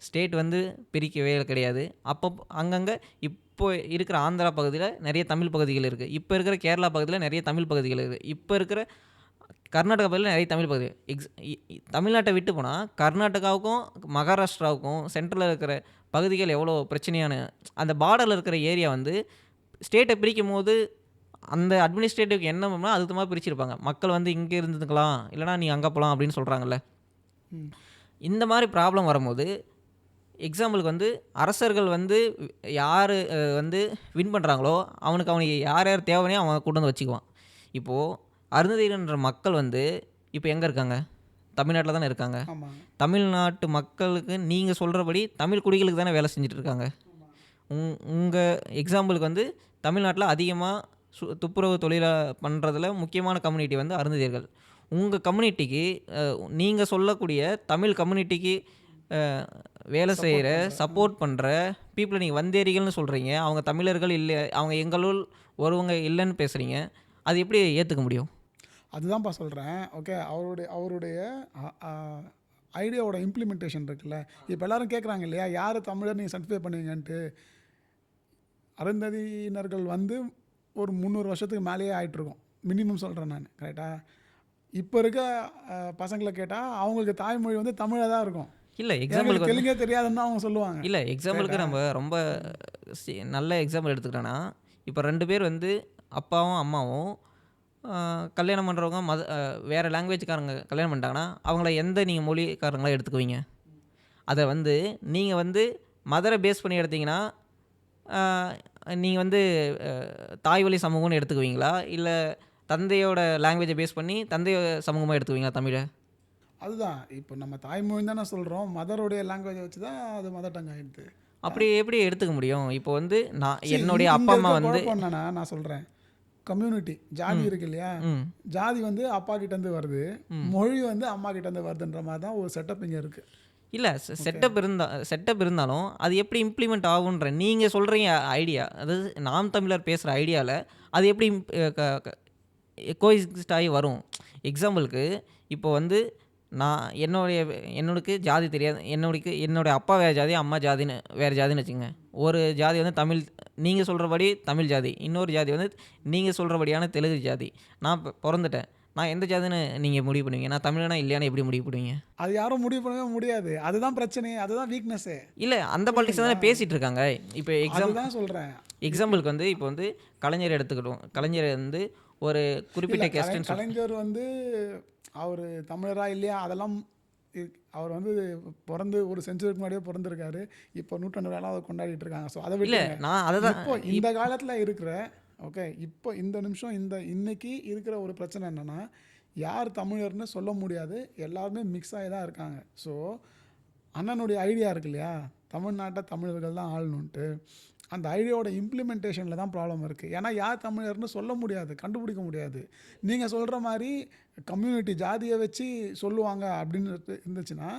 ஸ்டேட் வந்து பிரிக்கவே கிடையாது. அப்போ அங்கங்கே இப்போ இருக்கிற ஆந்திரா பகுதியில் நிறைய தமிழ் பகுதிகள் இருக்குது. இப்போ இருக்கிற கேரளா பகுதியில் நிறைய தமிழ் பகுதிகள் இருக்குது. இப்போ இருக்கிற கர்நாடகா பகுதியில் நிறைய தமிழ் பகுதி. தமிழ்நாட்டை விட்டு போனால் கர்நாடகாவுக்கும் மகாராஷ்டிராவுக்கும் சென்ட்ரலில் இருக்கிற பகுதிகள் எவ்வளோ பிரச்சனையான அந்த பார்டரில் இருக்கிற ஏரியா வந்து ஸ்டேட்டை பிரிக்கும் போது அந்த அட்மினிஸ்ட்ரேட்டிவ்க்கு என்ன பண்ணால் அதுக்கு தகுந்த மாதிரி பிரிச்சிருப்பாங்க. மக்கள் வந்து இங்கே இருந்துக்கலாம், இல்லைனா நீ அங்கே போகலாம் அப்படின்னு சொல்கிறாங்கல்ல. இந்த மாதிரி ப்ராப்ளம் வரும்போது எக்ஸாம்பிளுக்கு வந்து அரசர்கள் வந்து யார் வந்து வின் பண்ணுறாங்களோ அவனுக்கு யார் யார் தேவையோ அவன் கொண்டு வந்து வச்சுக்குவான். இப்போது அருந்ததியர்ன்ற மக்கள் வந்து இப்போ எங்கே இருக்காங்க? தமிழ்நாட்டில் தானே இருக்காங்க. தமிழ்நாட்டு மக்களுக்கு நீங்கள் சொல்கிறபடி தமிழ் குடிகளுக்கு தானே வேலை செஞ்சுட்டு இருக்காங்க. உங்கள் எக்ஸாம்பிளுக்கு வந்து தமிழ்நாட்டில் அதிகமாக துப்புரவு தொழிலை பண்ணுறதுல முக்கியமான கம்யூனிட்டி வந்து அருந்ததியர்கள். உங்கள் கம்யூனிட்டிக்கு நீங்கள் சொல்லக்கூடிய தமிழ் கம்யூனிட்டிக்கு வேலை செய்கிற சப்போர்ட் பண்ணுற பீப்புளை நீங்கள் வந்தேரிகள்னு சொல்கிறீங்க. அவங்க தமிழர்கள் இல்லை, அவங்க எங்களுள் ஒருவங்க இல்லைன்னு பேசுகிறீங்க. அது எப்படி ஏற்றுக்க முடியும்? அதுதான்ப்பா சொல்கிறேன். ஓகே, அவருடைய ஐடியாவோட இம்ப்ளிமெண்டேஷன் இருக்குல்ல. இப்போ எல்லோரும் கேட்குறாங்க இல்லையா, யார் தமிழர் நீங்கள் சர்டிஃபை பண்ணுவீங்கன்ட்டு. அருந்ததியினர்கள் வந்து ஒரு 300 வருஷத்துக்கு மேலேயே ஆகிட்டுருக்கோம் மினிமம் சொல்கிறேன் நான். கரெக்டாக? இப்போ இருக்க பசங்களை கேட்டால் அவங்களுக்கு தாய்மொழி வந்து தமிழாக தான் இருக்கும். இல்லை, எக்ஸாம்பிளுக்கு தெலுங்கே தெரியாதுன்னு அவங்க சொல்லுவாங்க. இல்லை, எக்ஸாம்பிளுக்கு நம்ம ரொம்ப நல்ல எக்ஸாம்பிள் எடுத்துக்கிட்டோன்னா, இப்போ 2 பேர் வந்து அப்பாவும் அம்மாவும் கல்யாணம் பண்ணுறவங்க வேறு லாங்குவேஜ்காரங்க கல்யாணம் பண்ணிட்டாங்கன்னா அவங்கள எந்த நீங்கள் மொழிக்காரங்களாக எடுத்துக்குவீங்க? அதை வந்து நீங்கள் வந்து மதரை பேஸ் பண்ணி எடுத்திங்கன்னா நீங்கள் வந்து தாய் வழி சமூகம்னு எடுத்துக்குவீங்களா, இல்லை தந்தையோட லாங்குவேஜை பேஸ் பண்ணி தந்தைய சமூகமாக எடுத்துக்குவீங்களா தமிழை? அதுதான் இப்போ நம்ம தாய்மொழி தானே சொல்கிறோம், மதருடைய லாங்குவேஜை வச்சு தான் அது மதர் டங் ஆகிடுது. அப்படி எப்படி எடுத்துக்க முடியும்? இப்போ வந்து நான் என்னுடைய அப்பா அம்மா வந்து என்னன்னா நான் சொல்கிறேன், கம்யூனிட்டி ஜாதி இருக்கு இல்லையா, ஜாதி வந்து அப்பா கிட்டேருந்து வருது, மொழி வந்து அம்மா கிட்டேருந்து வருதுன்ற மாதிரி தான் ஒரு செட்டப் இங்கே இருக்குது. இல்லை, செட்டப் இருந்தாலும் அது எப்படி இம்ப்ளிமெண்ட் ஆகுன்ற நீங்கள் சொல்கிறீங்க ஐடியா, அதாவது நாம் தமிழர் பேசுகிற ஐடியாவில் அது எப்படி கோஎக்ஸிஸ்ட் ஆகி வரும்? எக்ஸாம்பிளுக்கு இப்போ வந்து நான் என்னோடக்கு ஜாதி தெரியாது, என்னுடைய அப்பா வேறு ஜாதி, அம்மா ஜாதின்னு வேறு ஜாதின்னு வச்சுங்க. ஒரு ஜாதி வந்து தமிழ், நீங்கள் சொல்கிறபடி தமிழ் ஜாதி, இன்னொரு ஜாதி வந்து நீங்கள் சொல்கிறபடியான தெலுங்கு ஜாதி. நான் பிறந்துட்டேன், நான் எந்த ஜாதின்னு நீங்கள் முடிவு பண்ணுவீங்க? நான் தமிழனா இல்லையானு எப்படி முடிவு பண்ணுவீங்க? அது யாரும் முடிவு பண்ணவே முடியாது. அதுதான் பிரச்சனையே, அதுதான் வீக்னஸ்ஸே. இல்லை, அந்த பாலிடிக்ஸ் தானே பேசிகிட்டு இருக்காங்க. இப்போ தான் சொல்கிறேன். எக்ஸாம்பிளுக்கு வந்து இப்போ வந்து கலைஞர் எடுத்துக்கிட்டோம். கலைஞர் வந்து ஒரு குறிப்பிட்ட கேஸ்ட்னு கலைஞர் வந்து அவர் தமிழரா இல்லையா அதெல்லாம் அவர் வந்து பிறந்து ஒரு செஞ்சுரிக்கு முன்னாடியே பிறந்திருக்காரு. இப்போ 100 வேலை அவர் கொண்டாடிட்டு இருக்காங்க. ஸோ அதை இல்லை, நான் அதை தான் இப்போ இந்த காலத்தில் இருக்கிற ஓகே, இப்போ இந்த நிமிஷம் இன்னைக்கு இருக்கிற ஒரு பிரச்சனை என்னென்னா, யார் தமிழர்னு சொல்ல முடியாது, எல்லாருமே மிக்ஸ் ஆகி தான் இருக்காங்க. ஸோ அண்ணனுடைய ஐடியா இருக்கு இல்லையா, தமிழ்நாட்டை தமிழர்கள் தான் ஆளணுன்ட்டு, அந்த ஐடியாவோட இம்ப்ளிமெண்டேஷனில் தான் ப்ராப்ளம் இருக்குது. ஏன்னா யார் தமிழர்னு சொல்ல முடியாது, கண்டுபிடிக்க முடியாது. நீங்கள் சொல்கிற மாதிரி கம்யூனிட்டி ஜாதியை வச்சு சொல்லுவாங்க அப்படின்னு இருந்துச்சுன்னா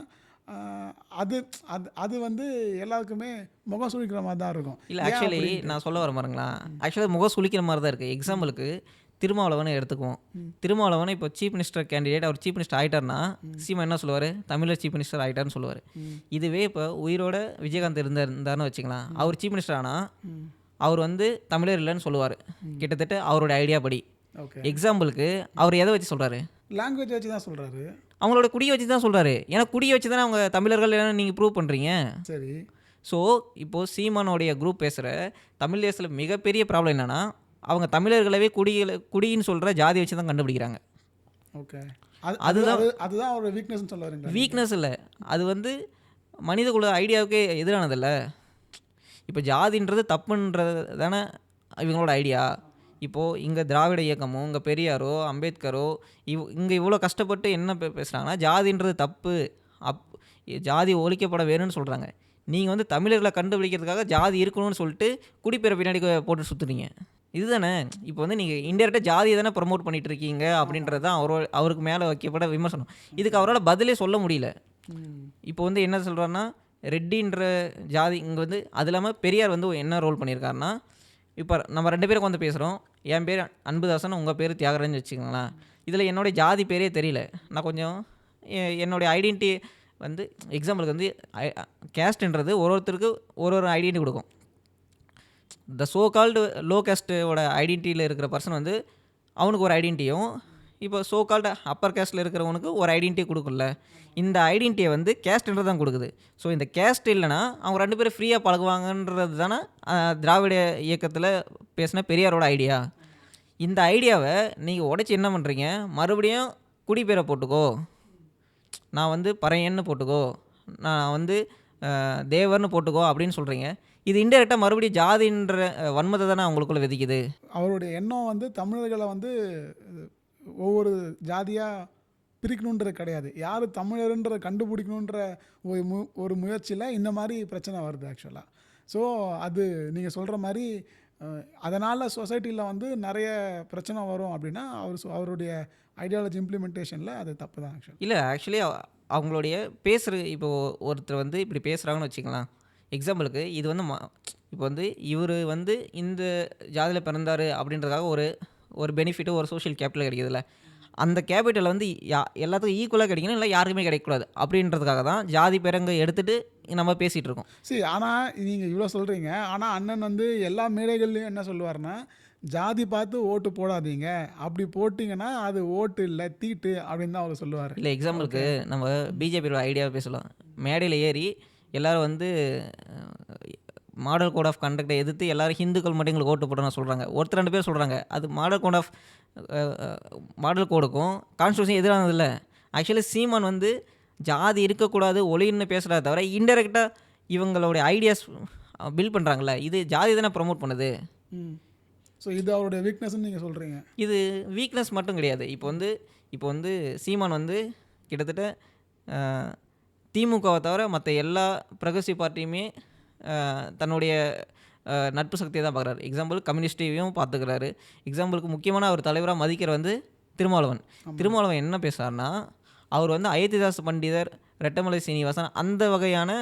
அது அது அது வந்து எல்லாருக்குமே முகம் சுளிக்கிற மாதிரி தான் இருக்கும். இல்லை, ஆக்சுவலி நான் சொல்ல வர பாருங்களா, ஆக்சுவலாக முகம் சுளிக்கிற மாதிரி தான் இருக்குது. எக்ஸாம்பிளுக்கு திருமாவளவனை எடுத்துக்குவோம். திருமாவளவனை இப்போ சீஃப் மினிஸ்டர் கேண்டிடேட், அவர் சீஃப் மினிஸ்டர் ஆகிட்டார்னா சீமா என்ன சொல்லுவார்? தமிழர் சீஃப் மினிஸ்டர் ஆகிட்டார்னு சொல்லுவார். இதுவே இப்போ உயிரோட விஜயகாந்த் இருந்தார்னு வச்சுக்கலாம், அவர் சீஃப் மினிஸ்டர் ஆனால் அவர் வந்து தமிழர் இல்லைன்னு சொல்லுவார், கிட்டத்தட்ட அவரோட ஐடியா படி. எக்ஸாம்பிளுக்கு அவர் எதை வச்சு சொல்கிறாரு? லாங்குவேஜ் வச்சு தான் சொல்கிறாரு, அவங்களோட குடியை வச்சு தான் சொல்கிறாரு. ஏன்னா குடியை வச்சு தானே அவங்க தமிழர்கள் இல்லைன்னு நீங்கள் ப்ரூவ் பண்ணுறீங்க. சரி. ஸோ இப்போது சீமானோடைய குரூப் பேசுகிற தமிழ் தேசத்தில் மிகப்பெரிய ப்ராப்ளம் என்னென்னா, அவங்க தமிழர்களவே குடின்னு சொல்கிற ஜாதி வச்சு தான் கண்டுபிடிக்கிறாங்க. ஓகே, அதுதான் அவரோட வீக்னஸ்ன்னு சொல்ல வரீங்க? வீக்னஸ் இல்லை, அது வந்து மனித குல ஐடியாவுக்கே எதிரானதில்ல. இப்போ ஜாதின்றது தப்புன்றது தானே இவங்களோட ஐடியா. இப்போது இங்கே திராவிட இயக்கமோ, இங்கே பெரியாரோ, அம்பேத்கரோ இங்கே இவ்வளோ கஷ்டப்பட்டு என்ன பேசுகிறாங்கன்னா, ஜாதின்றது தப்பு, ஜாதி ஒழிக்கப்பட வேணும்னு சொல்கிறாங்க. நீங்கள் வந்து தமிழர்களை கண்டுபிடிக்கிறதுக்காக ஜாதி இருக்கணும்னு சொல்லிட்டு குடிப்பேரை பின்னாடி போட்டு சுற்றுறீங்க. இதுதானே இப்போ வந்து நீங்கள் இன்டெரக்டாக ஜாதியை தானே ப்ரமோட் பண்ணிகிட்டு இருக்கீங்க அப்படின்றது தான் அவருக்கு மேலே வைக்கப்பட விமர்சனம். இதுக்கு அவரால் பதிலே சொல்ல முடியல. இப்போ வந்து என்ன சொல்கிறாருன்னா, ரெட்டின்ற ஜாதி இங்கே வந்து அது இல்லாமல் பெரியார் வந்து என்ன ரோல் பண்ணியிருக்காருன்னா, இப்போ நம்ம 2 பேரும் உட்காந்து பேசுகிறோம். என் பேர் அன்புதாசன், உங்கள் பேர் தியாகராஜன்னு வச்சுக்கோங்களேன். இதில் என்னுடைய ஜாதி பேரே தெரியல. நான் கொஞ்சம் என்னுடைய ஐடென்டிட்டி வந்து எக்ஸாம்பிளுக்கு வந்து கேஸ்ட்ன்றது ஒருத்தருக்கு ஒரு ஐடென்டிட்டி கொடுக்கும். த சோ கால்டு லோ கேஸ்ட்டோட ஐடென்டிட்டியில் இருக்கிற பர்சன் வந்து அவனுக்கு ஒரு ஐடென்டிட்டியும், இப்போ சோ கால்டு அப்பர் கேஸ்ட்டில் இருக்கிறவனுக்கு ஒரு ஐடென்டிட்டி கொடுக்கும்ல. இந்த ஐடென்டிட்டியை வந்து கேஸ்ட்ன்றது தான் கொடுக்குது. ஸோ இந்த கேஸ்ட் இல்லைன்னா அவங்க 2 பேரும் ஃப்ரீயாக பழகுவாங்கன்றது தானே திராவிட இயக்கத்தில் பேசின பெரியாரோட ஐடியா. இந்த ஐடியாவை நீங்கள் உடைச்சி என்ன பண்ணுறீங்க, மறுபடியும் குடிப்பேரை போட்டுக்கோ, நான் வந்து பறையன்னு போட்டுக்கோ, நான் வந்து தேவர்னு போட்டுக்கோ அப்படின்னு சொல்கிறீங்க. இது இன்டெரக்டாக மறுபடியும் ஜாதின்ற வன்மத்தை தானே அவங்களுக்குள்ள விதிக்குது. அவருடைய எண்ணம் வந்து தமிழர்களை வந்து ஒவ்வொரு ஜாதியாக பிரிக்கணுன்றது கிடையாது. யார் தமிழர்ன்ற கண்டுபிடிக்கணுன்ற ஒரு முயற்சியில் இந்த மாதிரி பிரச்சனை வருது ஆக்சுவலாக. ஸோ அது நீங்கள் சொல்கிற மாதிரி அதனால் சொசைட்டியில் வந்து நிறைய பிரச்சனை வரும் அப்படின்னா அவருடைய ஐடியாலஜி இம்ப்ளிமெண்டேஷனில் அது தப்பு தான் ஆக்சுவலி. இல்லை ஆக்சுவலி அவங்களுடைய பேசுகிற இப்போது ஒருத்தர் வந்து இப்படி பேசுகிறாங்கன்னு வச்சுக்கலாம். எக்ஸாம்பிளுக்கு இது வந்து இப்போ வந்து இவர் வந்து இந்த ஜாதியில் பிறந்தார் அப்படின்றதுக்காக ஒரு பெனிஃபிட்டு ஒரு சோஷியல் கேபிட்டல் கிடைக்குதுல்ல. அந்த கேபிட்டல் வந்து எல்லாத்துக்கும் ஈக்குவலாக கிடைக்கணும், இல்லை யாருக்குமே கிடைக்கக்கூடாது அப்படின்றதுக்காக தான் ஜாதி பேரங்க எடுத்துகிட்டு நம்ம பேசிகிட்டு இருக்கோம். சரி, ஆனால் நீங்கள் இவ்வளோ சொல்கிறீங்க. ஆனால் அண்ணன் வந்து எல்லா மேடைகள்லையும் என்ன சொல்லுவார்னா, ஜாதி பார்த்து ஓட்டு போடாதீங்க, அப்படி போட்டிங்கன்னா அது ஓட்டு இல்லை தீட்டு அப்படின்னு தான் அவர் சொல்லுவார். இல்லை எக்ஸாம்பிளுக்கு நம்ம பிஜேபியோட ஐடியாவை பேசலாம். மேடையில் ஏறி எல்லோரும் வந்து மாடல் கோட் ஆஃப் கண்டக்டை எதிர்த்து எல்லோரும் ஹிந்துக்கள் மட்டும் எங்களுக்கு ஓட்டு போடணும்னு சொல்கிறாங்க. ஒருத்தர் 2 பேர் சொல்கிறாங்க. அது மாடல் கோடுக்கும் கான்ஸ்டியூஷன் எதிரானது இல்லை. ஆக்சுவலி சீமான் வந்து ஜாதி இருக்கக்கூடாது ஒளின்னு பேசுகிறத தவிர இன்டெரக்டாக இவங்களுடைய ஐடியாஸ் பில்ட் பண்ணுறாங்களே, இது ஜாதி தானே ப்ரமோட் பண்ணுது. ஸோ இது அவருடைய வீக்னஸ்ன்னு நீங்கள் சொல்கிறீங்க. இது வீக்னஸ் மட்டும் கிடையாது. இப்போ வந்து சீமான் வந்து கிட்டத்தட்ட திமுகவை தவிர மற்ற எல்லா ப்ரொக்ரெசிவ் பார்ட்டியுமே தன்னுடைய நட்பு சக்தியை தான் பார்க்குறாரு. எக்ஸாம்பிள் கம்யூனிஸ்டையும் பார்த்துக்கிறாரு. எக்ஸாம்பிளுக்கு முக்கியமான அவர் தலைவராக மதிக்கிற வந்து திருமாவளவன் என்ன பேசுகிறாருன்னா, அவர் வந்து அயோத்திதாச பண்டிதர், ரெட்டமலை சீனிவாசன் அந்த வகையான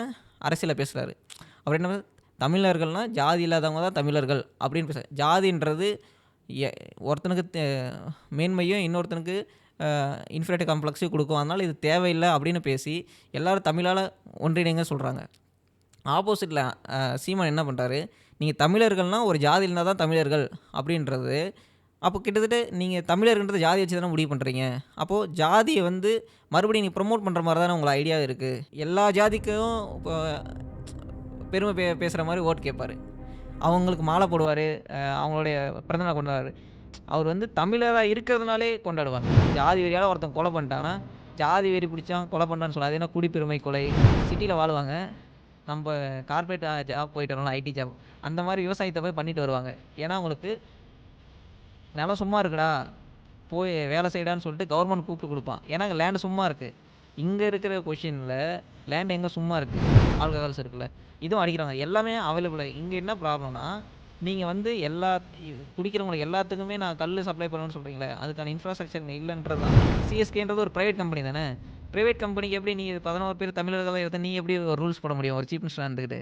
அரசியலை பேசுகிறாரு. அவர் என்ன தமிழர்கள்னால் ஜாதி இல்லாதவங்க தான் தமிழர்கள் அப்படின்னு பேசுகிறார். ஜாதின்றது ஒருத்தனுக்கு மேன்மையும் இன்னொருத்தனுக்கு இன்ஃபீரியாரிட்டி காம்ப்ளெக்ஸையும் கொடுக்கும். அதனால் இது தேவையில்லை அப்படின்னு பேசி எல்லோரும் தமிழால் ஒன்றிணைங்க சொல்கிறாங்க. ஆப்போசிட்டில் சீமான் என்ன பண்ணுறாரு, நீங்கள் தமிழர்கள்னால் ஒரு ஜாதி இருந்தால் தான் தமிழர்கள் அப்படின்றது. அப்போ கிட்டத்தட்ட நீங்கள் தமிழர்ன்றது ஜாதி வச்சு தானே முடிவு பண்ணுறீங்க. அப்போது ஜாதியை வந்து மறுபடியும் நீங்கள் ப்ரமோட் பண்ணுற மாதிரி தானே உங்களை ஐடியா இருக்குது. எல்லா ஜாதிக்கும் இப்போ பெருமை பேசுகிற மாதிரி ஓட்டு கேட்பார், அவங்களுக்கு மாலை போடுவார், அவங்களுடைய பிறந்தநாள் கொண்டாடுவார். அவர் வந்து தமிழராக இருக்கிறதுனாலே கொண்டாடுவாங்க. ஜாதி வெறியால் ஒருத்தன் கொலை பண்ணிட்டாங்கன்னா ஜாதி வெறி பிடிச்சான் கொலை பண்ணான்னு சொல்லாது. ஏன்னா குடிப்பெருமை கொலை. சிட்டியில் வாழுவாங்க, நம்ம கார்பரேட் ஜாப் போயிட்டு வரோம்ல, ஐடி ஜாப், அந்த மாதிரி விவசாயத்தை போய் பண்ணிட்டு வருவாங்க. ஏன்னா அவங்களுக்கு நிலம் சும்மா இருக்குடா போய் வேலை செய்யடான்னு சொல்லிட்டு கவர்மெண்ட் கூப்பிட்டு கொடுப்பான். ஏன்னா அங்கே லேண்டு சும்மா இருக்குது. இங்கே இருக்கிற கொஷினில் லேண்டு எங்கே சும்மா இருக்குது, ஆல்கஹால்ஸ் இருக்குல்ல, இதுவும் அடிக்கிறாங்க. எல்லாமே அவைலபிள். இங்கே என்ன ப்ராப்ளம்னா, நீங்கள் வந்து குடிக்கிறவங்களுக்கு எல்லாத்துக்குமே நான் கல் சப்ளை பண்ணணும்னு சொல்கிறீங்களே, அதுக்கான இன்ஃப்ராஸ்ட்ரக்சர் இங்கே இல்லைன்றது தான். சிஎஸ்கேன்றது ஒரு ப்ரைவேட் கம்பெனி தானே. ப்ரைவேட் கம்பெனிக்கு எப்படி நீங்கள் 11 பேர் தமிழர்களை எடுத்து நீ எப்படி ஒரு ரூல்ஸ் போட முடியும் ஒரு சீஃப் மினிஸ்டராக இருந்துக்கிட்டு?